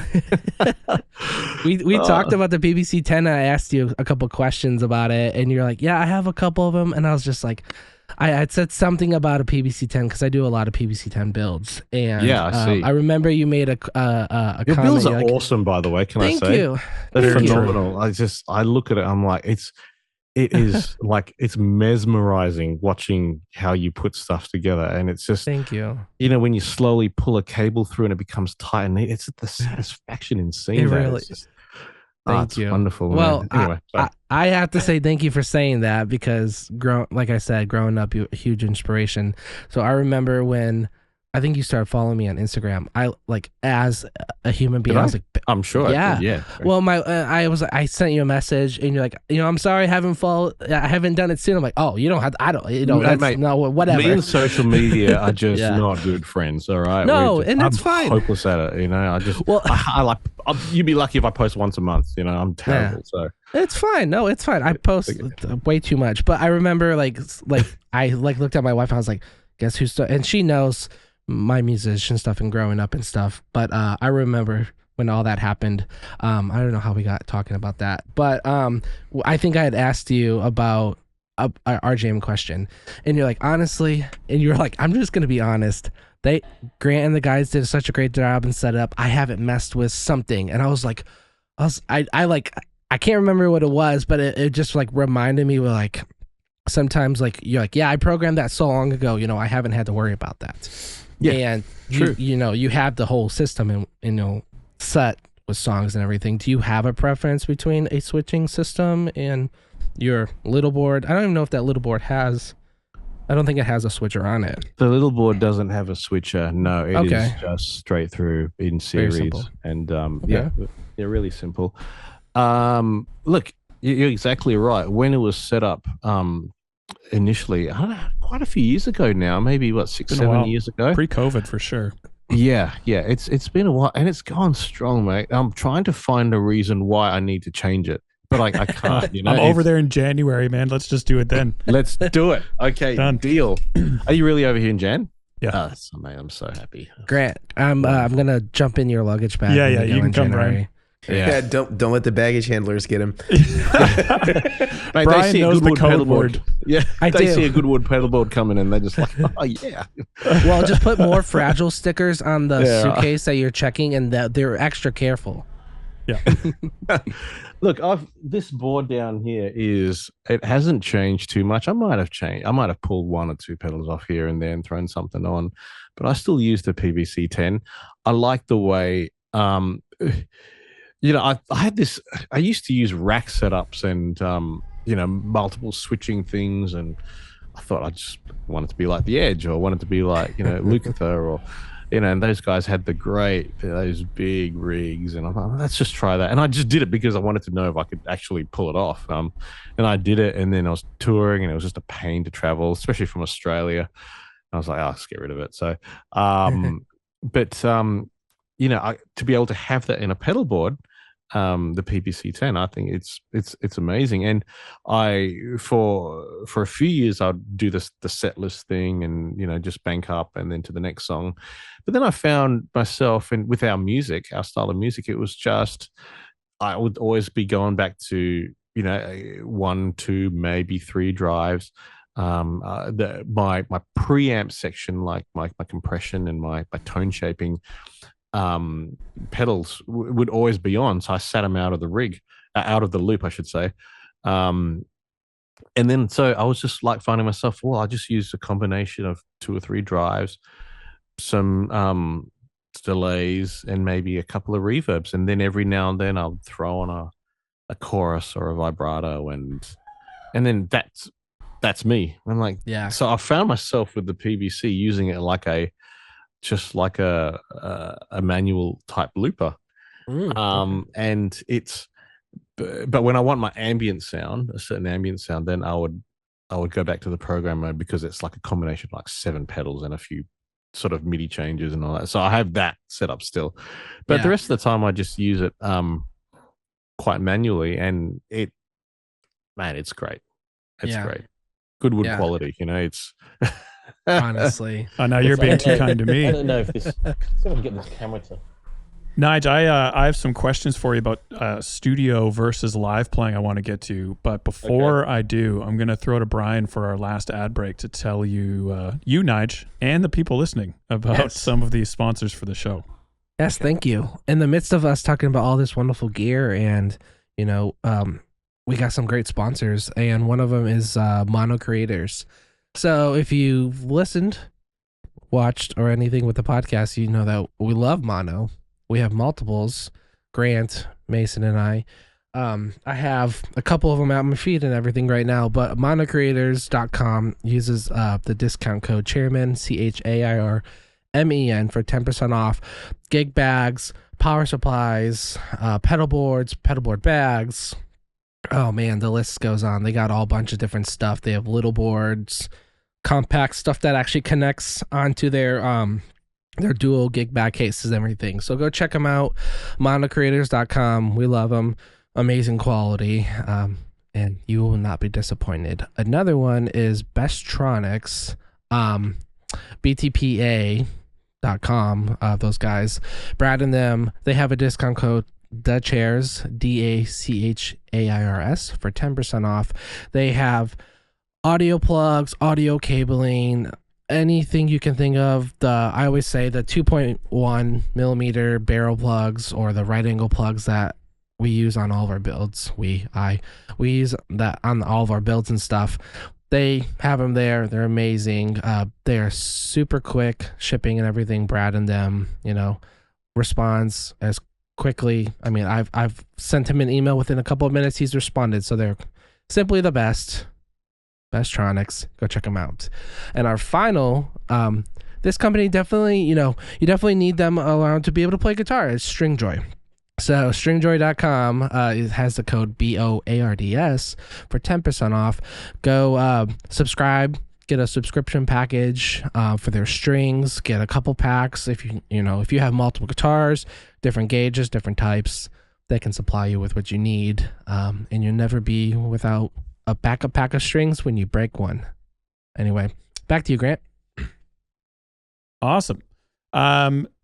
we talked about the PBC 10. I asked you a couple questions about it, and you're like, "Yeah, I have a couple of them." And I was just like, I had said something about a PBC 10 because I do a lot of PBC 10 builds. And I see. I remember you made a your comment. Builds are awesome, by the way. Can I say? Thank you. They're phenomenal. I look at it. I'm like, it is like, it's mesmerizing watching how you put stuff together. And it's just, thank you. When you slowly pull a cable through and it becomes tight and it's the satisfaction in seeing it that. Really it's just, thank you. Wonderful. Well, anyway, I have to say thank you for saying that, because like I said, growing up, you're a huge inspiration. So I remember when I think you started following me on Instagram. I as a human being, I was like, I'm sure. Yeah. Well, I sent you a message, and you're like, I'm sorry, I haven't done it soon. I'm like, oh, you don't have. That's mate, no, whatever. Me and social media are just not good friends. All right. No, and that's I'm fine. Hopeless at it. You'd be lucky if I post once a month. I'm terrible. So it's fine. No, it's fine. I post way too much, but I remember I looked at my wife. And I was like, guess who's and she knows my musician stuff and growing up and stuff. But I remember when all that happened. I don't know how we got talking about that, but I think I had asked you about a RJM question, and you're like, honestly, and you're like, I'm just gonna be honest. Grant and the guys did such a great job and setup. I haven't messed with something, and I was like, I can't remember what it was, but it just reminded me of sometimes you're like, yeah, I programmed that so long ago. I haven't had to worry about that. Yeah, and you have the whole system and set with songs and everything. Do you have a preference between a switching system and your little board? I don't even know if that little board has. I don't think it has a switcher on it. The little board doesn't have a switcher. No, it is just straight through in series. And they're really simple. Look, you're exactly right. When it was set up, initially, I don't know, quite a few years ago now, maybe 6-7 years ago, pre-COVID for sure. Yeah, it's been a while, and it's gone strong, mate. I'm trying to find a reason why I need to change it, but I can't. I'm over there in January, man. Let's just do it then. Let's do it. Okay, done. Deal. Are you really over here in Jan? Yeah. Mate, I'm so happy. Grant, I'm gonna jump in your luggage bag. Yeah, you can come, Brian. Yeah, don't let the baggage handlers get him. Mate, Brian knows the code word. Yeah, they see a Goodwood pedalboard coming in, they're just like, oh yeah. Well, just put more fragile stickers on the suitcase that you're checking, and that they're extra careful. Yeah. Look, this board down here it hasn't changed too much. I might have pulled one or two pedals off here and there and thrown something on, but I still use the PBC 10. I like the way. I had this. I used to use rack setups and multiple switching things, and I thought I just wanted to be like the Edge, or wanted to be like Lukather, or and those guys had those big rigs, and I thought, let's just try that, and I just did it because I wanted to know if I could actually pull it off. And I did it, and then I was touring, and it was just a pain to travel, especially from Australia. I was like, let's get rid of it. So, but to be able to have that in a pedal board. The PBC 10, I think it's amazing, and for a few years I'd do the set list thing, and just bank up and then to the next song. But then I found myself, and with our style of music, it was just I would always be going back to, 1, 2, maybe 3 drives. My preamp section, like my compression and my tone shaping, pedals would always be on. So I sat them out of the rig, out of the loop, I should say. And then so I was just like finding myself, well, I just used a combination of 2 or 3 drives, some delays, and maybe a couple of reverbs. And then every now and then I'll throw on a chorus or a vibrato, and then that's me. I'm like, Yeah. So I found myself with the PVC using it like a manual type looper. Okay. And but when I want my ambient sound, a certain ambient sound, then I would go back to the program mode, because it's like a combination of like 7 pedals and a few sort of MIDI changes and all that. So I have that set up still, but the rest of the time I just use it quite manually, and it's great. It's great. Goodwood quality, it's Honestly. Oh, now you're being too kind to me. I don't know if this. See if I can get this camera to. Nigel, I have some questions for you about studio versus live playing I want to get to. But before I do, I'm going to throw to Brian for our last ad break to tell you, Nigel, and the people listening about some of these sponsors for the show. Yes, thank you. In the midst of us talking about all this wonderful gear, and, we got some great sponsors, and one of them is Mono Creators. So if you've listened, watched, or anything with the podcast, you know that we love mono. We have multiples, Grant, Mason, and I. I have a couple of them at my feet and everything right now, but monocreators.com uses the discount code Chairmen, CHAIRMEN, for 10% off gig bags, power supplies, pedalboards, pedalboard bags. Oh man, the list goes on. They got all bunch of different stuff. They have little boards, compact stuff that actually connects onto their dual gig bag cases and everything. So go check them out. Monocreators.com. We love them. Amazing quality. And you will not be disappointed. Another one is Bestronix. BTPA.com. Those guys. Brad and them, they have a discount code DACHAIRS, DACHAIRS, for 10% off. They have audio plugs, audio cabling, anything you can think of. I always say the 2.1 millimeter barrel plugs, or the right angle plugs that we use on all of our builds. We use that on all of our builds and stuff. They have them there. They're amazing. They are super quick shipping and everything. Brad and them, responds as quickly. I mean, I've sent him an email within a couple of minutes. He's responded. So they're simply the best. Bestronix. Go check them out. And our final, this company definitely, you definitely need them around to be able to play guitar. It's Stringjoy. So stringjoy.com it has the code BOARDS for 10% off. Go subscribe, get a subscription package for their strings, get a couple packs. If if you have multiple guitars, different gauges, different types, they can supply you with what you need, and you'll never be without a backup pack of strings when you break one. Anyway, back to you, Grant. Awesome.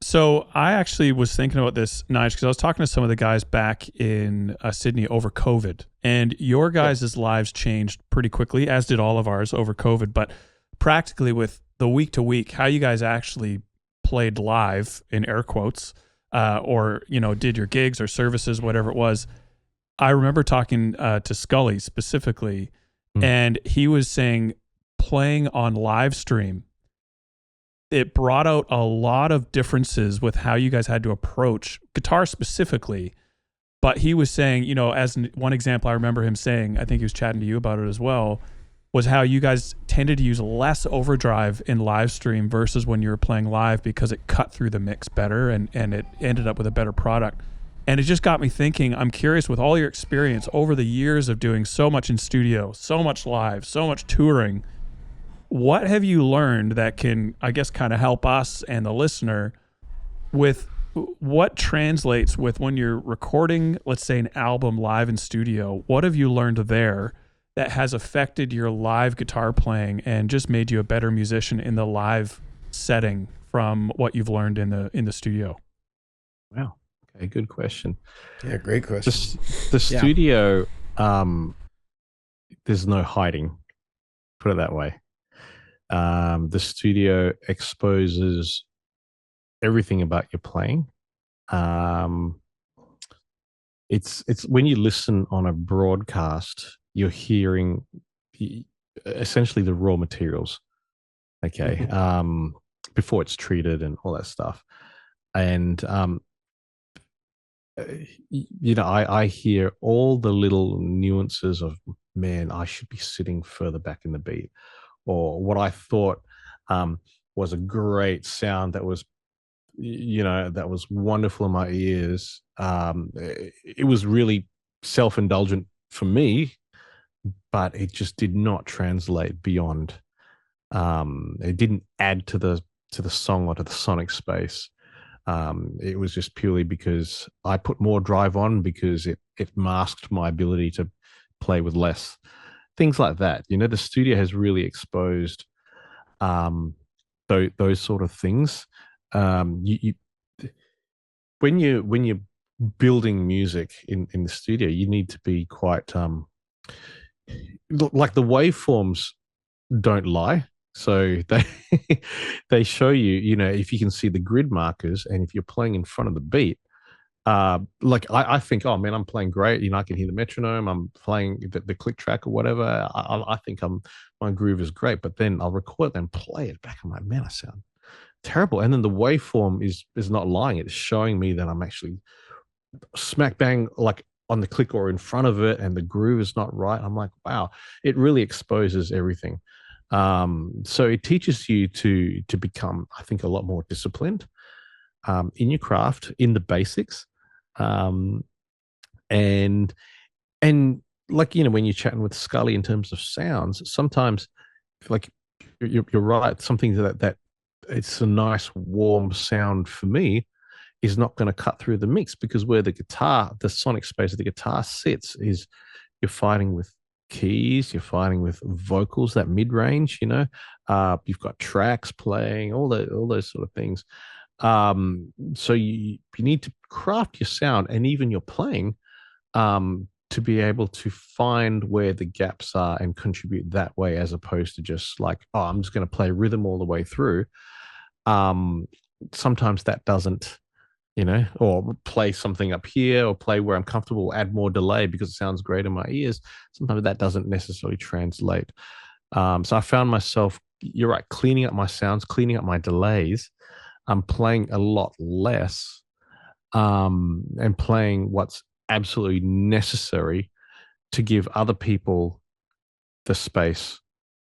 So I actually was thinking about this, Nigel, because I was talking to some of the guys back in Sydney over COVID, and your guys' lives changed pretty quickly, as did all of ours over COVID. But practically with the week to week, how you guys actually played live, in air quotes, or, did your gigs or services, whatever it was. I remember talking to Scully specifically, and he was saying playing on live stream, it brought out a lot of differences with how you guys had to approach guitar specifically. But he was saying, as one example I remember him saying, I think he was chatting to you about it as well, was how you guys tended to use less overdrive in live stream versus when you were playing live, because it cut through the mix better and it ended up with a better product. And it just got me thinking, I'm curious, with all your experience over the years of doing so much in studio, so much live, so much touring, what have you learned that can, I guess, kind of help us and the listener with what translates with when you're recording, let's say, an album live in studio? What have you learned there that has affected your live guitar playing and just made you a better musician in the live setting from what you've learned in the studio? Wow. Okay, good question. Yeah, great question. The studio, there's no hiding. Put it that way. The studio exposes everything about your playing. It's when you listen on a broadcast, you're hearing essentially the raw materials. Okay, before it's treated and all that stuff, and I hear all the little nuances of, man, I should be sitting further back in the beat, or what I thought was a great sound that was, that was wonderful in my ears. It was really self-indulgent for me, but it just did not translate beyond. It didn't add to the song or to the sonic space. It was just purely because I put more drive on, because it masked my ability to play with less. Things like that. The studio has really exposed those sort of things. You when you're building music in the studio, you need to be quite like, the waveforms don't lie. So they show you, if you can see the grid markers, and if you're playing in front of the beat, like I think, oh man, I'm playing great. I can hear the metronome. I'm playing the click track or whatever. I think my groove is great. But then I'll record it and play it back. I'm like, man, I sound terrible. And then the waveform is not lying. It's showing me that I'm actually smack bang like on the click or in front of it, and the groove is not right. I'm like, wow, it really exposes everything. So it teaches you to become, I think, a lot more disciplined in your craft, in the basics. And like, when you're chatting with Scully in terms of sounds, sometimes, like, you're right, something that it's a nice warm sound for me is not going to cut through the mix, because where the sonic space of the guitar sits is, you're fighting with keys, you're fighting with vocals, that mid-range, you've got tracks playing, all those sort of things. So you need to craft your sound and even your playing to be able to find where the gaps are and contribute that way, as opposed to just like, oh, I'm just going to play rhythm all the way through. Sometimes that doesn't, or play something up here, or play where I'm comfortable, add more delay because it sounds great in my ears. Sometimes that doesn't necessarily translate. So I found myself, you're right, cleaning up my sounds, cleaning up my delays. I'm playing a lot less, and playing what's absolutely necessary to give other people the space.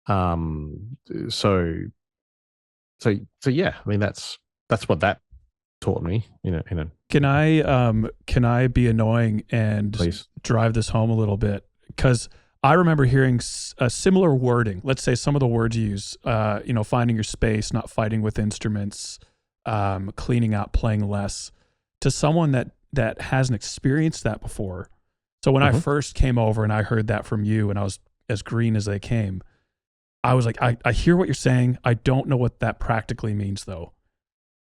So yeah, I mean, that's what that taught me. Can I be annoying and Please drive this home a little bit? Because I remember hearing a similar wording. Let's say some of the words you use, finding your space, not fighting with instruments, cleaning out, playing less, to someone that hasn't experienced that before. So when I first came over and I heard that from you, and I was as green as they came, I was like, I hear what you're saying. I don't know what that practically means, though.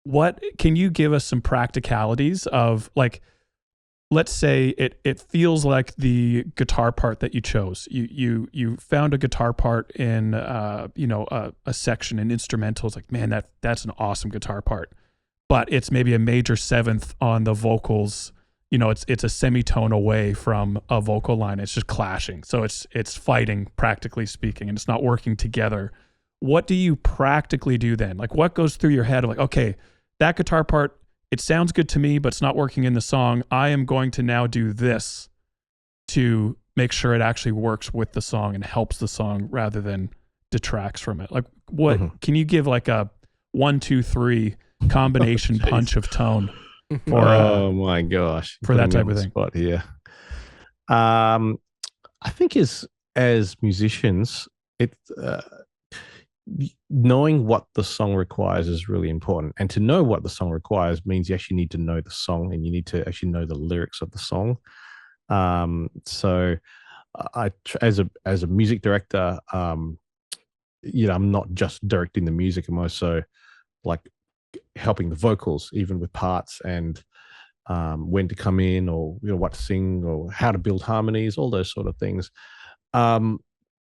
What can you give us some practicalities of, like, let's say it feels like the guitar part that you chose. You found a guitar part in a section, an instrumental. It's like, man, that's an awesome guitar part, but it's maybe a major seventh on the vocals. It's a semitone away from a vocal line. It's just clashing. So it's fighting, practically speaking, and it's not working together. What do you practically do then? Like, what goes through your head of, like, okay, that guitar part, it sounds good to me, but it's not working in the song. I am going to now do this to make sure it actually works with the song and helps the song rather than detracts from it. Like, what can you give, like, a 1, 2, 3 combination punch of tone? Oh my gosh! For that type of thing. Spot here. I think as musicians, knowing what the song requires is really important. And to know what the song requires means you actually need to know the song, and you need to actually know the lyrics of the song. So I, as a music director, I'm not just directing the music. I'm also, like, helping the vocals, even with parts, and when to come in, or what to sing, or how to build harmonies, all those sort of things.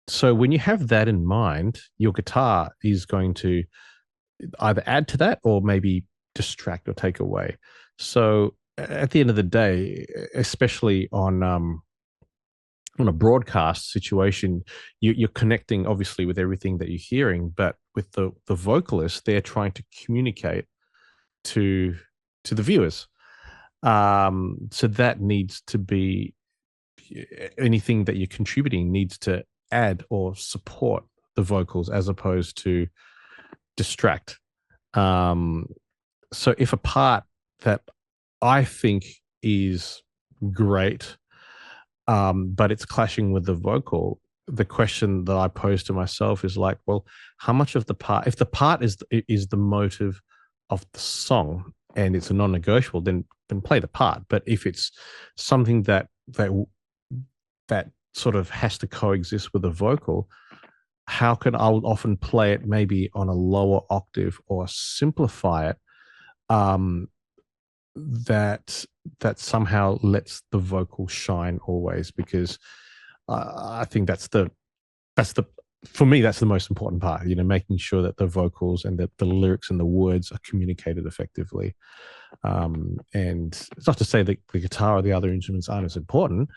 So when you have that in mind, your guitar is going to either add to that or maybe distract or take away. So at the end of the day, especially on a broadcast situation, you're connecting obviously with everything that you're hearing, but with the vocalists, they're trying to communicate to the viewers. So that needs to be, anything that you're contributing needs to add or support the vocals as opposed to distract. So if a part that I think is great, but it's clashing with the vocal, the question that I pose to myself is like, well, how much of the part, if the part is the motive of the song and it's a non-negotiable, then play the part. But if it's something that sort of has to coexist with the vocal, I'll often play it maybe on a lower octave or simplify it, that somehow lets the vocal shine always, because I think that's the for me, that's the most important part, making sure that the vocals and that the lyrics and the words are communicated effectively. And it's not to say that the guitar or the other instruments aren't as important,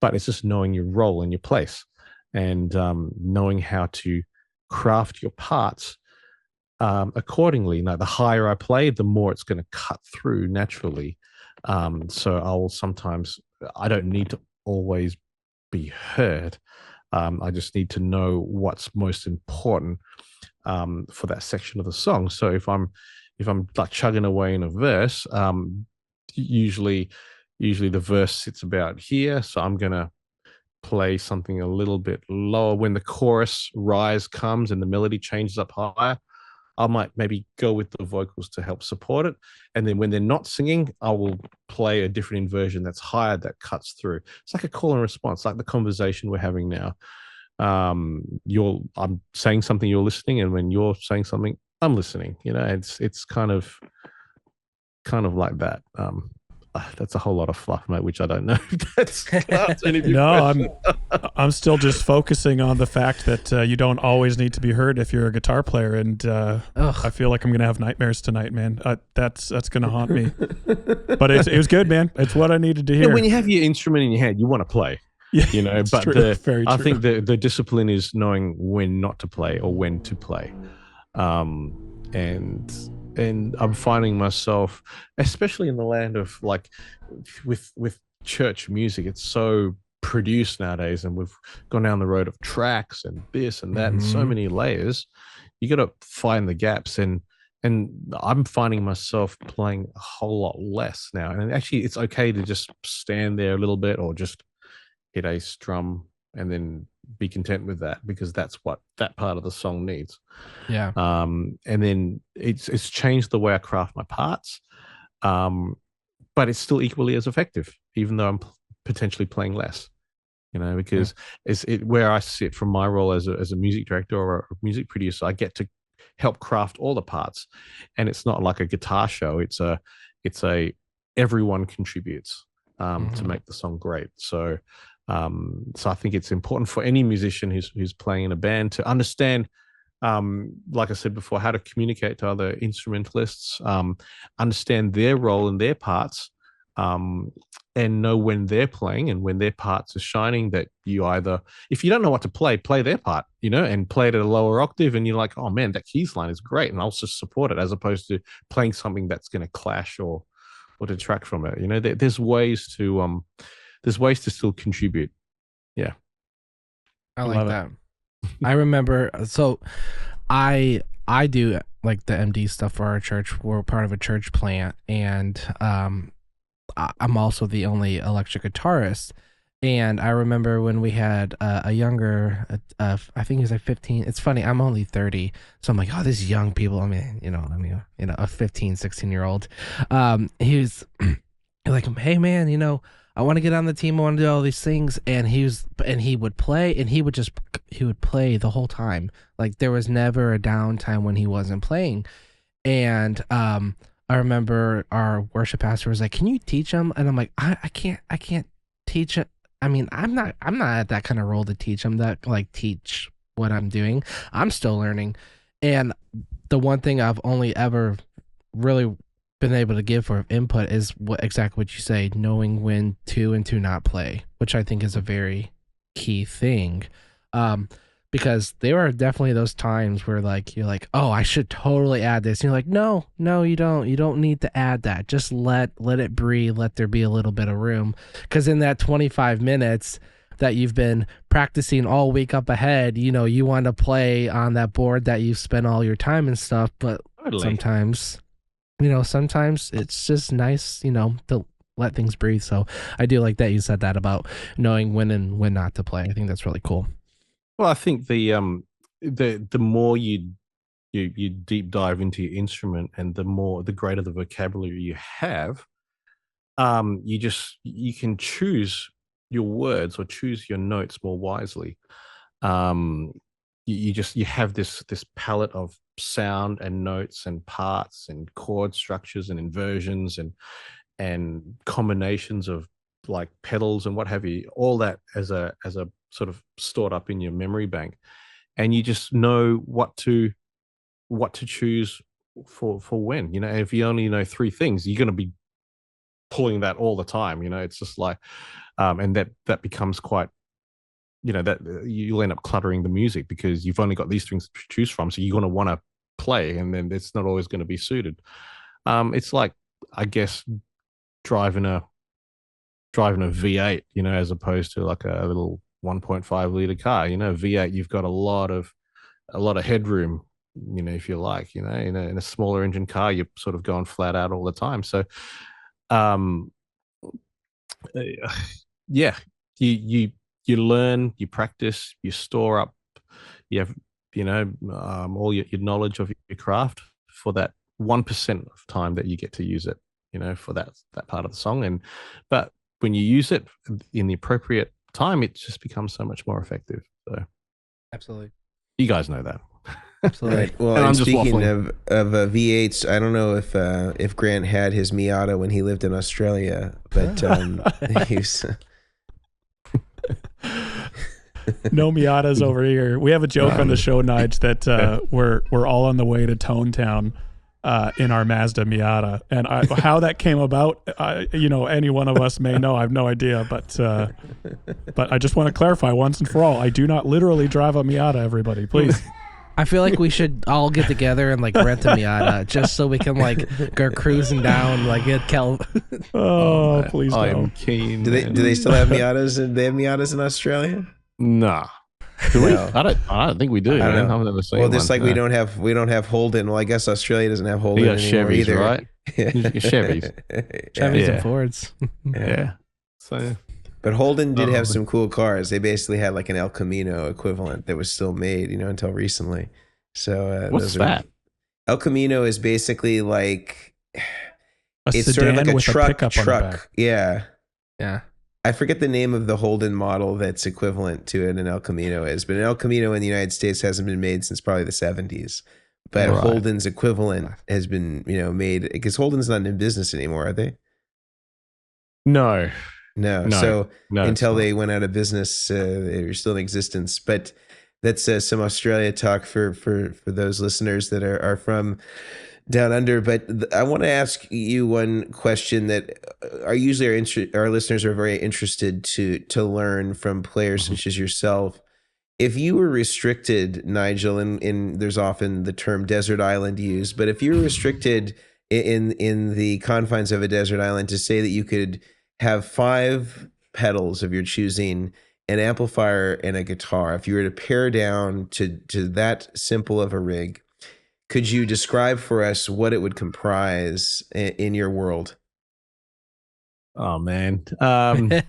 but it's just knowing your role and your place, and knowing how to craft your parts accordingly. The higher I play, the more it's going to cut through naturally. So I don't need to always be heard. I just need to know what's most important for that section of the song. So if I'm like chugging away in a verse, usually the verse sits about here, so I'm gonna play something a little bit lower. When the chorus rise comes and the melody changes up higher, I might maybe go with the vocals to help support it. And then when they're not singing, I will play a different inversion that's higher, that cuts through. It's like a call and response, like the conversation we're having now. I'm saying something, you're listening, and when you're saying something, I'm listening. It's kind of like that. That's a whole lot of fluff, mate, which I don't know if that's any of your No, I'm still just focusing on the fact that you don't always need to be heard if you're a guitar player, and I feel like I'm gonna have nightmares tonight, man. That's gonna haunt me. But it was good, man. It's what I needed to hear. Yeah, when you have your instrument in your hand, you want to play. Yeah, but true. Very true. I think the discipline is knowing when not to play or when to play. And I'm finding myself, especially in the land of like with church music, it's so produced nowadays, and we've gone down the road of tracks and this and that, and so many layers. You got to find the gaps, and I'm finding myself playing a whole lot less now. And actually, it's okay to just stand there a little bit, or just hit a strum and then be content with that, because that's what that part of the song needs. Yeah. And then it's changed the way I craft my parts, but it's still equally as effective, even though I'm potentially playing less. Because where I sit from my role as a music director or a music producer, I get to help craft all the parts, and it's not like a guitar show. It's a everyone contributes to make the song great. So I think it's important for any musician who's playing in a band to understand, like I said before, how to communicate to other instrumentalists, understand their role and their parts, and know when they're playing and when their parts are shining. That you either, if you don't know what to play their part, and play it at a lower octave, and you're like, oh man, that keys line is great, and I'll just support it, as opposed to playing something that's going to clash or detract from it. There's ways to still contribute. Yeah. I like that. I remember, so I do like the MD stuff for our church. We're part of a church plant, and I'm also the only electric guitarist. And I remember when we had a younger, I think he was like 15. It's funny, I'm only 30, so I'm like, oh, these young people. I mean, a 15, 16-year-old. He was like, hey man, I want to get on the team. I want to do all these things. And he would play, and he would play the whole time. Like there was never a downtime when he wasn't playing. And I remember our worship pastor was like, "Can you teach them?" And I'm like, I can't teach it. I mean, I'm not at that kind of role to teach them that, like, teach what I'm doing. I'm still learning. And the one thing I've only ever really been able to give for input is exactly what you say, knowing when to and to not play, which I think is a very key thing. Because there are definitely those times where, like, you're like, oh, I should totally add this. And you're like, no, you don't. You don't need to add that. Just let it breathe. Let there be a little bit of room. Because in that 25 minutes that you've been practicing all week up ahead, you want to play on that board that you've spent all your time and stuff. But sometimes it's just nice, to let things breathe. So I do like that you said that about knowing when and when not to play. I think that's really cool. Well, I think the more you deep dive into your instrument, and the greater the vocabulary you have, you can choose your words or choose your notes more wisely. You have this palette of sound and notes and parts and chord structures and inversions and combinations of, like, pedals and what have you, all that as a sort of stored up in your memory bank, and you just know what to choose for when, if you only know 3 things, you're going to be pulling that all the time. It's just like, and that becomes quite, that you'll end up cluttering the music because you've only got these things to choose from, so you're going to want to play, and then it's not always going to be suited. It's like, I guess, driving a V8, as opposed to like a little 1.5 liter car. V8, you've got a lot of headroom, if you like. In a smaller engine car, you're sort of going flat out all the time. So yeah, you learn, you practice, you store up, you have all your knowledge of your craft for that 1% of time that you get to use it, for that part of the song. But when you use it in the appropriate time, it just becomes so much more effective. So absolutely, you guys know that. Absolutely. Right. Well, and speaking of V8s, I don't know if Grant had his Miata when he lived in Australia, but he's no Miatas over here. We have a joke on the show, Nige, that we're all on the way to Tone Town in our Mazda Miata, and how that came about, any one of us may know. I have no idea, but I just want to clarify once and for all: I do not literally drive a Miata. Everybody, please. I feel like we should all get together and, like, rent a Miata just so we can, like, go cruising down, like, get Cal. Please don't. I'm keen. Do they still have Miatas? And they have Miatas in Australia? Nah. Do we? No. I don't think we do. I don't know. I've never seen. Well, just one, like we don't have Holden. Well, I guess Australia doesn't have Holden anymore Chevys, either. right? Chevys. Chevys and Fords. Yeah. So. But Holden did have some cool cars. They basically had like an El Camino equivalent that was still made, until recently. So what's that? El Camino is basically like it's sort of like a truck. Yeah. I forget the name of the Holden model that's equivalent to it an El Camino is, but an El Camino in the United States hasn't been made since probably the 70s. But right. Holden's equivalent has been, made, because Holden's not in business anymore, are they? No. So until they went out of business, they were still in existence. But that's some Australia talk for those listeners that are from down under. But I want to ask you one question that our listeners are very interested to learn from players such as yourself. If you were restricted, Nigel, and there's often the term desert island used, but if you were restricted in the confines of a desert island to say that you could have 5 pedals of your choosing, an amplifier and a guitar, if you were to pare down to that simple of a rig, could you describe for us what it would comprise in your world? Oh, man. I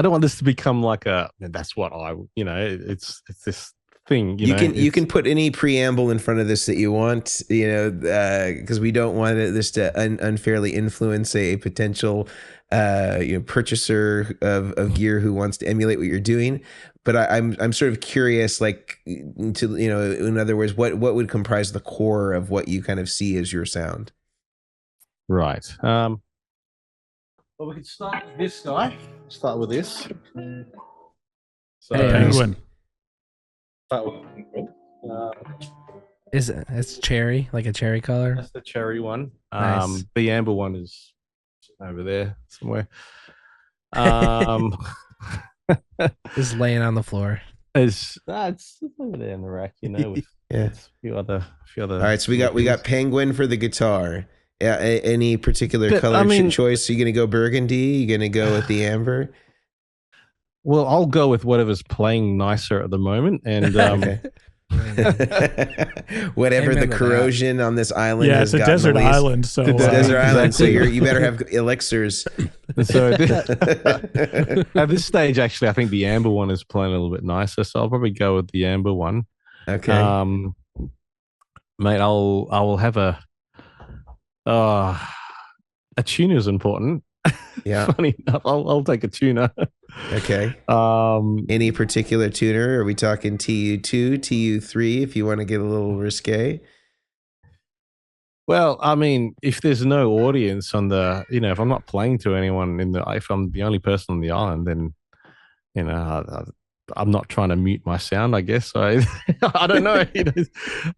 don't want this to become like that's what it's this thing. You can put any preamble in front of this that you want, because we don't want this to unfairly influence a potential purchaser of gear who wants to emulate what you're doing. But I'm sort of curious, in other words, what would comprise the core of what you kind of see as your sound? Right. Well, we can start with this guy. Start with this. So, Hey, Penguin. start with Penguin. It's cherry, like a cherry color. That's the cherry one. Nice. The amber one is over there somewhere. Um, Just laying on the floor. it's over there in the rack, you know. With Yeah. a few other. All right, so we got Penguin for the guitar. Yeah, any particular But, color I mean- choice? Are you gonna go burgundy? You gonna go with the amber? Well, I'll go with whatever's playing nicer at the moment, and Okay. Whatever Amen the to corrosion on this island. Yeah, has it's a gotten desert the least. island, so It's a It's a desert island, so Exactly. you better have elixirs. so at this stage, actually, I think the amber one is playing a little bit nicer, so I'll probably go with the amber one. Okay. Mate, I will have a tuner is important. Yeah. Funny enough, I'll take a tuner. Okay. Um, Any particular tuner? Are we talking TU2, TU3? If you want to get a little risque. well, I mean, if there's no audience on the, if I'm not playing to anyone if I'm the only person on the island, then, I'm not trying to mute my sound, I guess. I don't know.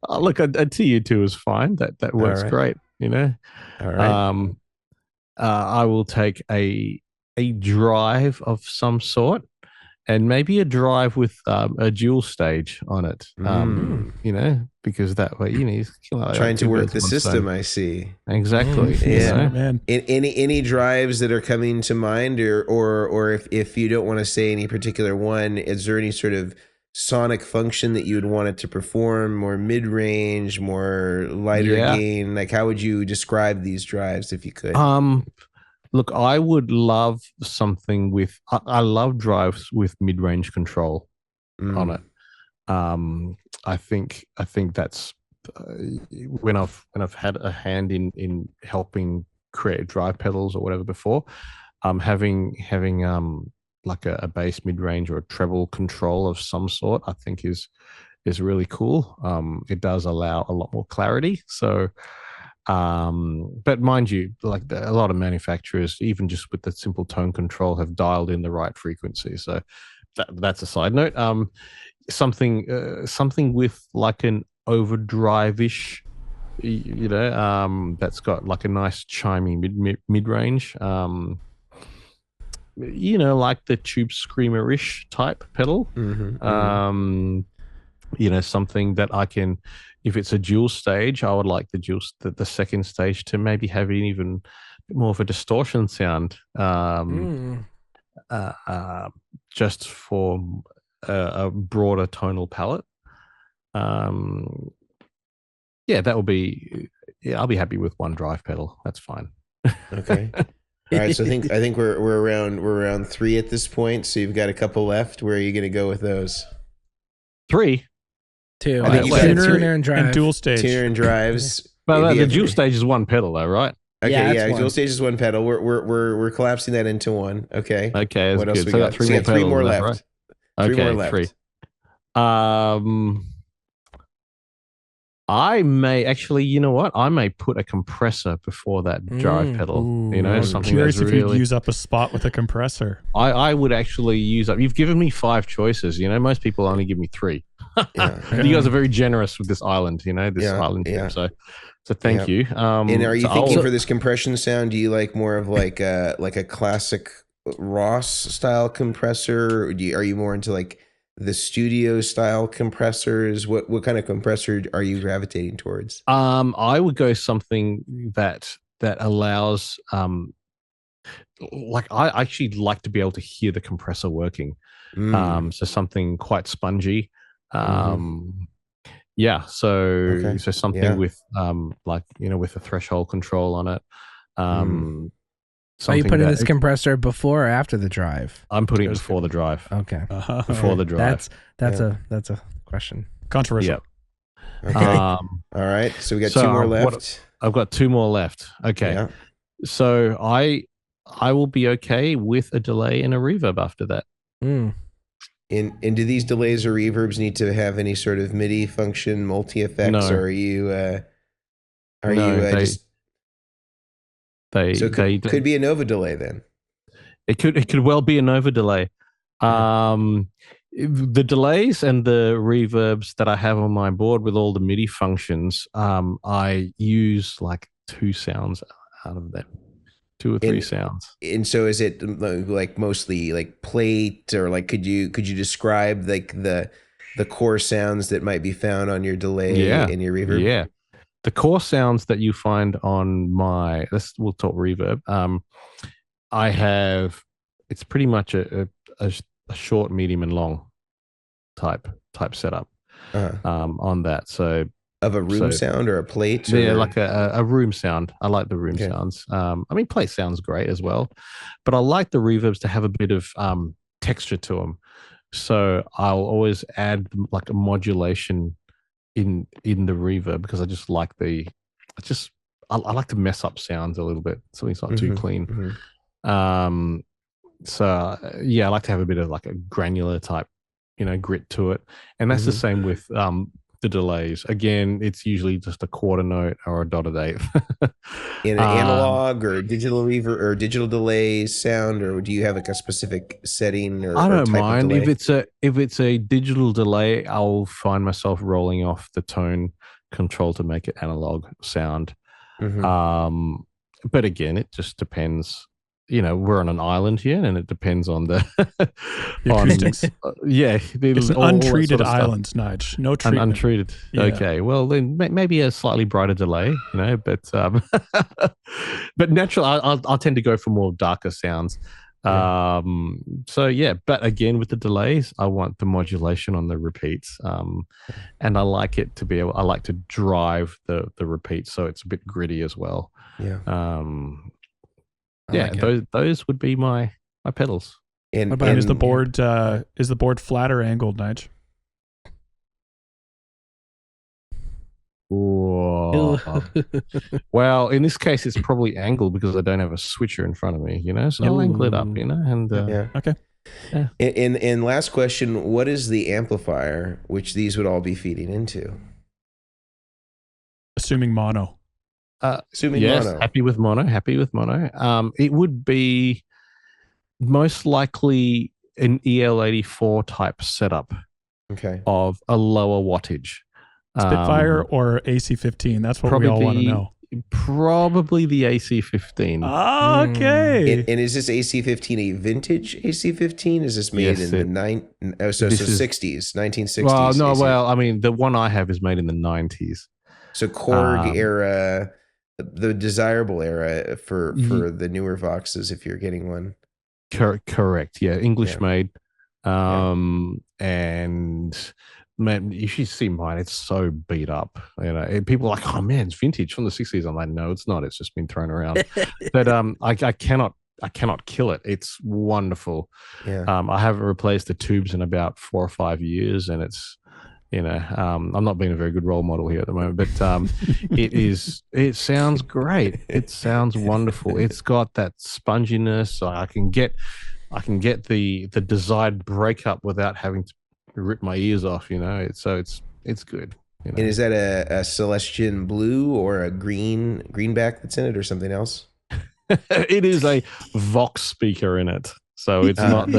Look, a TU2 is fine. That works right. great. All right. I will take a drive of some sort, and maybe a drive with a dual stage on it. Because that way, Trying to two work birds the with one system, stone. I see. Exactly. Yeah. man. Any drives that are coming to mind, or if you don't want to say any particular one, is there any sort of sonic function that you would want it to perform, more mid-range, more lighter Yeah. gain? Like, how would you describe these drives if you could? Look, I would love something with. I love drives with mid-range control on it. I think that's when I've had a hand in helping create drive pedals or whatever before. Having like a bass mid-range or a treble control of some sort, I think is really cool. It does allow a lot more clarity. So, but mind you, like a lot of manufacturers, even just with the simple tone control, have dialed in the right frequency. So that's a side note. Something with like an overdrive-ish, that's got like a nice chimey mid-range. Like the Tube Screamer-ish type pedal. Something that I can, if it's a dual stage, I would like the second stage to maybe have an even more of a distortion sound, just for a broader tonal palette. That will be. Yeah, I'll be happy with one drive pedal. That's fine. Okay. All right, so I think we're around 3 at this point. So you've got a couple left. Where are you going to go with those? 3. 2. I think you got tuner and drive. and dual stage. Tuner and drives. But the dual stage is one pedal, though, right? Okay, Yeah, yeah. that's Dual one. stage is one pedal. We're collapsing that into one. Okay. Okay. What That's else good. we So I got? got So we got 3 more pedals left. right? Three more Okay, left. 3. I may actually, you know what? I may put a compressor before that drive pedal. Ooh. I'm Something curious that's if you'd really. use up a spot with a compressor. I would actually use up. You've given me 5 choices. Most people only give me 3. Yeah. You guys are very generous with this island. This Yeah, island yeah. trip. So thank you. And are you so thinking I'll- for this compression sound? Do you like more of like a classic Ross style compressor? Or are you more into like the studio style compressors? What kind of compressor are you gravitating towards? I would go something that allows like I actually like to be able to hear the compressor working. So something quite spongy. Yeah, so something with with a threshold control on it. Are you putting this compressor before or after the drive? I'm putting it before the drive. Okay. Before the drive. That's a question. Controversial. Yep. Okay. All right. So we got 2 more left. I've got 2 more left. Okay. Yeah. So I will be okay with a delay and a reverb after that. And do these delays or reverbs need to have any sort of MIDI function, multi effects, No. or are you So it could be a Nova delay then. It could well be a Nova delay. The delays and the reverbs that I have on my board with all the MIDI functions, I use like 2 sounds out of them, 2 or 3 sounds. And so is it like mostly like plate, or like could you describe like the core sounds that might be found on your delay and your reverb? Yeah. The core sounds that you find on my, we'll talk reverb. I have, it's pretty much a short, medium, and long type setup on that. So of a room sound or a plate? Yeah, like a room sound. I like the room sounds. I mean, plate sounds great as well, but I like the reverbs to have a bit of texture to them. So I'll always add like a modulation in the reverb, because I just like I like to mess up sounds a little bit, so it's not too clean. So yeah, I like to have a bit of like a granular type, grit to it, and that's the same with the delays. Again, it's usually just a quarter note or a dotted eighth. In an analog or digital reverb or digital delay sound, or do you have like a specific setting? Or I don't type mind of delay? if it's a digital delay. I'll find myself rolling off the tone control to make it analog sound. But again, it just depends. We're on an island here, and it depends on the acoustics. It's an untreated island, Nige. No treatment. Untreated. Yeah. Okay. Well, then maybe a slightly brighter delay, but but naturally, I'll tend to go for more darker sounds. So yeah, but again, with the delays, I want the modulation on the repeats, and I like it to be able. I like to drive the repeats, so it's a bit gritty as well. Those would be my pedals. And is the board flat or angled, Nige? Well, in this case, it's probably angled because I don't have a switcher in front of me, so I'll angle it up, and okay. Yeah. And last question, what is the amplifier which these would all be feeding into? Assuming mono. Mono. Happy with mono. It would be most likely an EL84 type setup. Okay. Of a lower wattage. Spitfire or AC15? That's what we all want to know. Probably the AC15. Okay. And is this AC15 a vintage AC15? Is this made in the 60s, 1960s? Well, no. Well, I mean, the one I have is made in the 90s. So Korg era, the desirable era for the newer Voxes, if you're getting one. Correct. Yeah, English made. And man, you should see mine. It's so beat up. And people are like, "Oh man, it's vintage from the 60s." I'm like, "No, it's not. It's just been thrown around." But I cannot kill it. It's wonderful. Yeah. I haven't replaced the tubes in about 4 or 5 years, and it's I'm not being a very good role model here at the moment, but it sounds great. It sounds wonderful. It's got that sponginess. So I can get the desired breakup without having to rip my ears off, so it's good. And is that a Celestian blue or a greenback that's in it, or something else? It is a Vox speaker in it, so it's not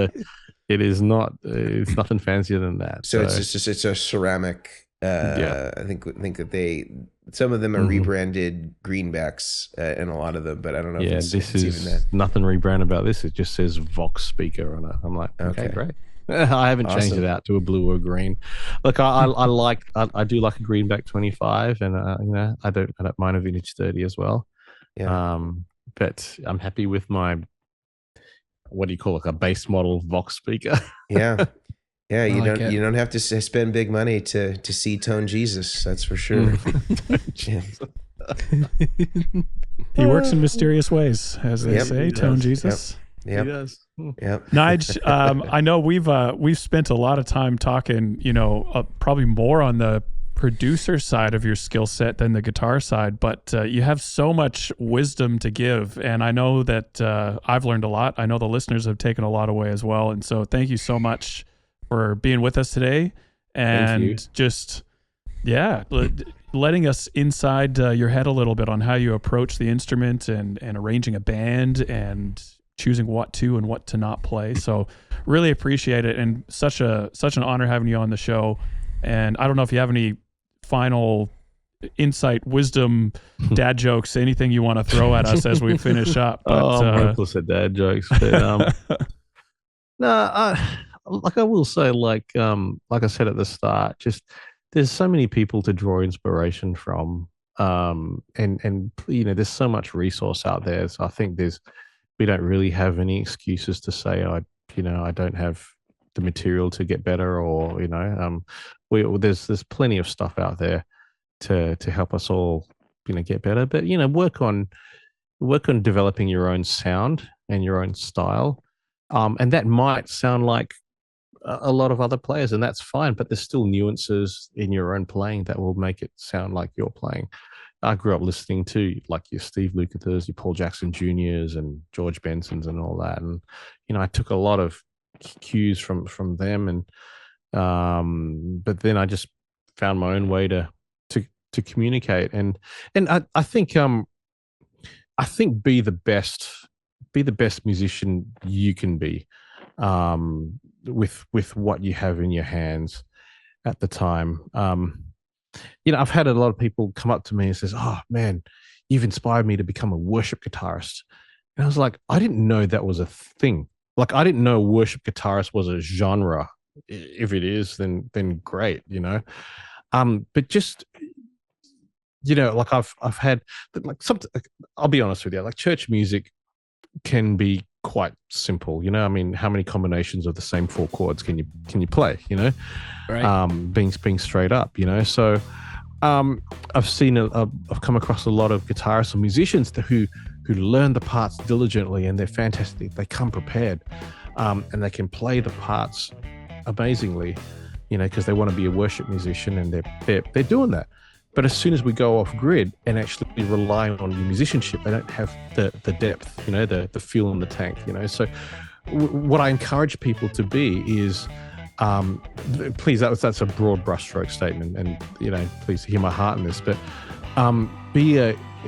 it's nothing fancier than that. So it's a ceramic. I think that some of them are rebranded greenbacks, and a lot of them, but I don't know. Yeah, this is even that. Nothing rebranded about this. It just says Vox speaker on it. I'm like, okay, great. I haven't changed it out to a blue or green. Look, I do like a greenback 25, and I don't mind a vintage 30 as well. Yeah. But I'm happy with my, what do you call it, a base model Vox speaker. Yeah. You don't have to spend big money to see Tone Jesus. That's for sure. He works in mysterious ways, as they say. Tone Jesus. Yep. He does. Yep. Nige, I know we've spent a lot of time talking, probably more on the producer side of your skill set than the guitar side, but you have so much wisdom to give, and I know that I've learned a lot. I know the listeners have taken a lot away as well, and so thank you so much for being with us today. And just letting us inside your head a little bit on how you approach the instrument and arranging a band and choosing what to and what to not play. So really appreciate it, and such an honor having you on the show. And I don't know if you have any final insight, wisdom, dad jokes, anything you want to throw at us as we finish up. But, I'm hopeless at dad jokes. But, like I will say, like I said at the start, just there's so many people to draw inspiration from, and there's so much resource out there. So I think we don't really have any excuses to say I don't have the material to get better, or there's plenty of stuff out there to help us all get better. But work on developing your own sound and your own style, and that might sound like a lot of other players, and that's fine, but there's still nuances in your own playing that will make it sound like you're playing. I grew up listening to like your Steve Lukather's, your Paul Jackson Jr.'s and George Benson's and all that. And, I took a lot of cues from them, and but then I just found my own way to communicate. And I think be the best musician you can be, with what you have in your hands at the time. I've had a lot of people come up to me and says, "Oh man, you've inspired me to become a worship guitarist." And I was like, I didn't know that was a thing. Like, I didn't know worship guitarist was a genre. If it is, then great, but just, like I've had like something, I'll be honest with you, like church music can be quite simple. I mean, how many combinations of the same 4 chords can you play, Right. Being straight up, so I've come across a lot of guitarists and musicians who learn the parts diligently, and they're fantastic. They come prepared, and they can play the parts amazingly, because they want to be a worship musician, and they're doing that. But as soon as we go off grid and actually rely on your musicianship, they don't have the depth, the fuel in the tank, So what I encourage people to be is, please, that's a broad brushstroke statement, and please hear my heart in this, but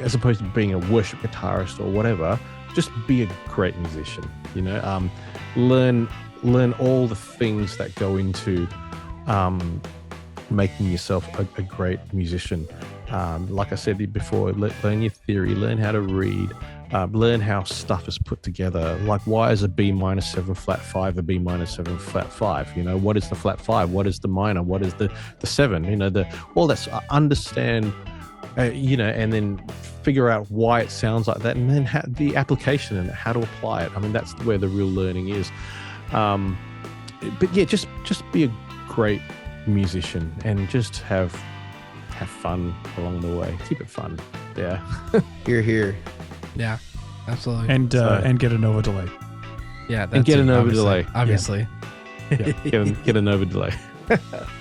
as opposed to being a worship guitarist or whatever, just be a great musician. Learn all the things that go into making yourself a great musician. Like I said before, learn your theory, learn how to read, learn how stuff is put together. Like, why is a B minor 7 flat 5 a B minor 7 flat 5? What is the flat 5? What is the minor? What is the 7? All that. Understand, and then figure out why it sounds like that, and then the application and how to apply it. I mean, that's where the real learning is. But yeah, just be a great musician and just have fun along the way. Keep it fun. Yeah. Here. Yeah, absolutely. And get a Nova delay. Yeah, and get a Nova delay. Obviously. Yeah. Get a Nova delay.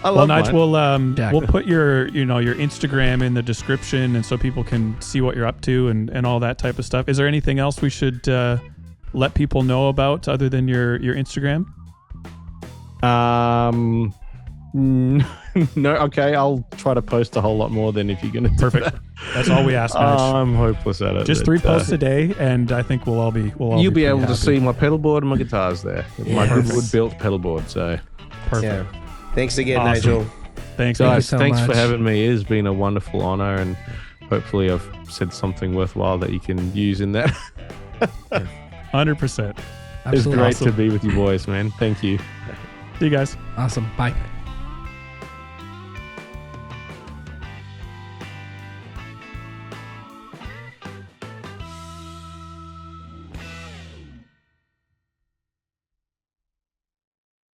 Well, Nigel, we'll put your Instagram in the description, and so people can see what you're up to and all that type of stuff. Is there anything else we should let people know about other than your Instagram? No. Okay, I'll try to post a whole lot more than if you're going to do Perfect. that. That's all we ask, Nige. I'm hopeless at it. Just 3 posts a day, and I think we'll all be you'll be able happy to see my pedalboard and my guitars there. My Goodwood built pedalboard. So perfect. Yeah. Thanks again, Awesome. Nigel. Thanks, guys. so Thanks much. for having me. It has been a wonderful honor, and hopefully I've said something worthwhile that you can use in that. 100%. It's great Awesome. to be with you boys, man. Thank you. See you guys. Awesome. Bye.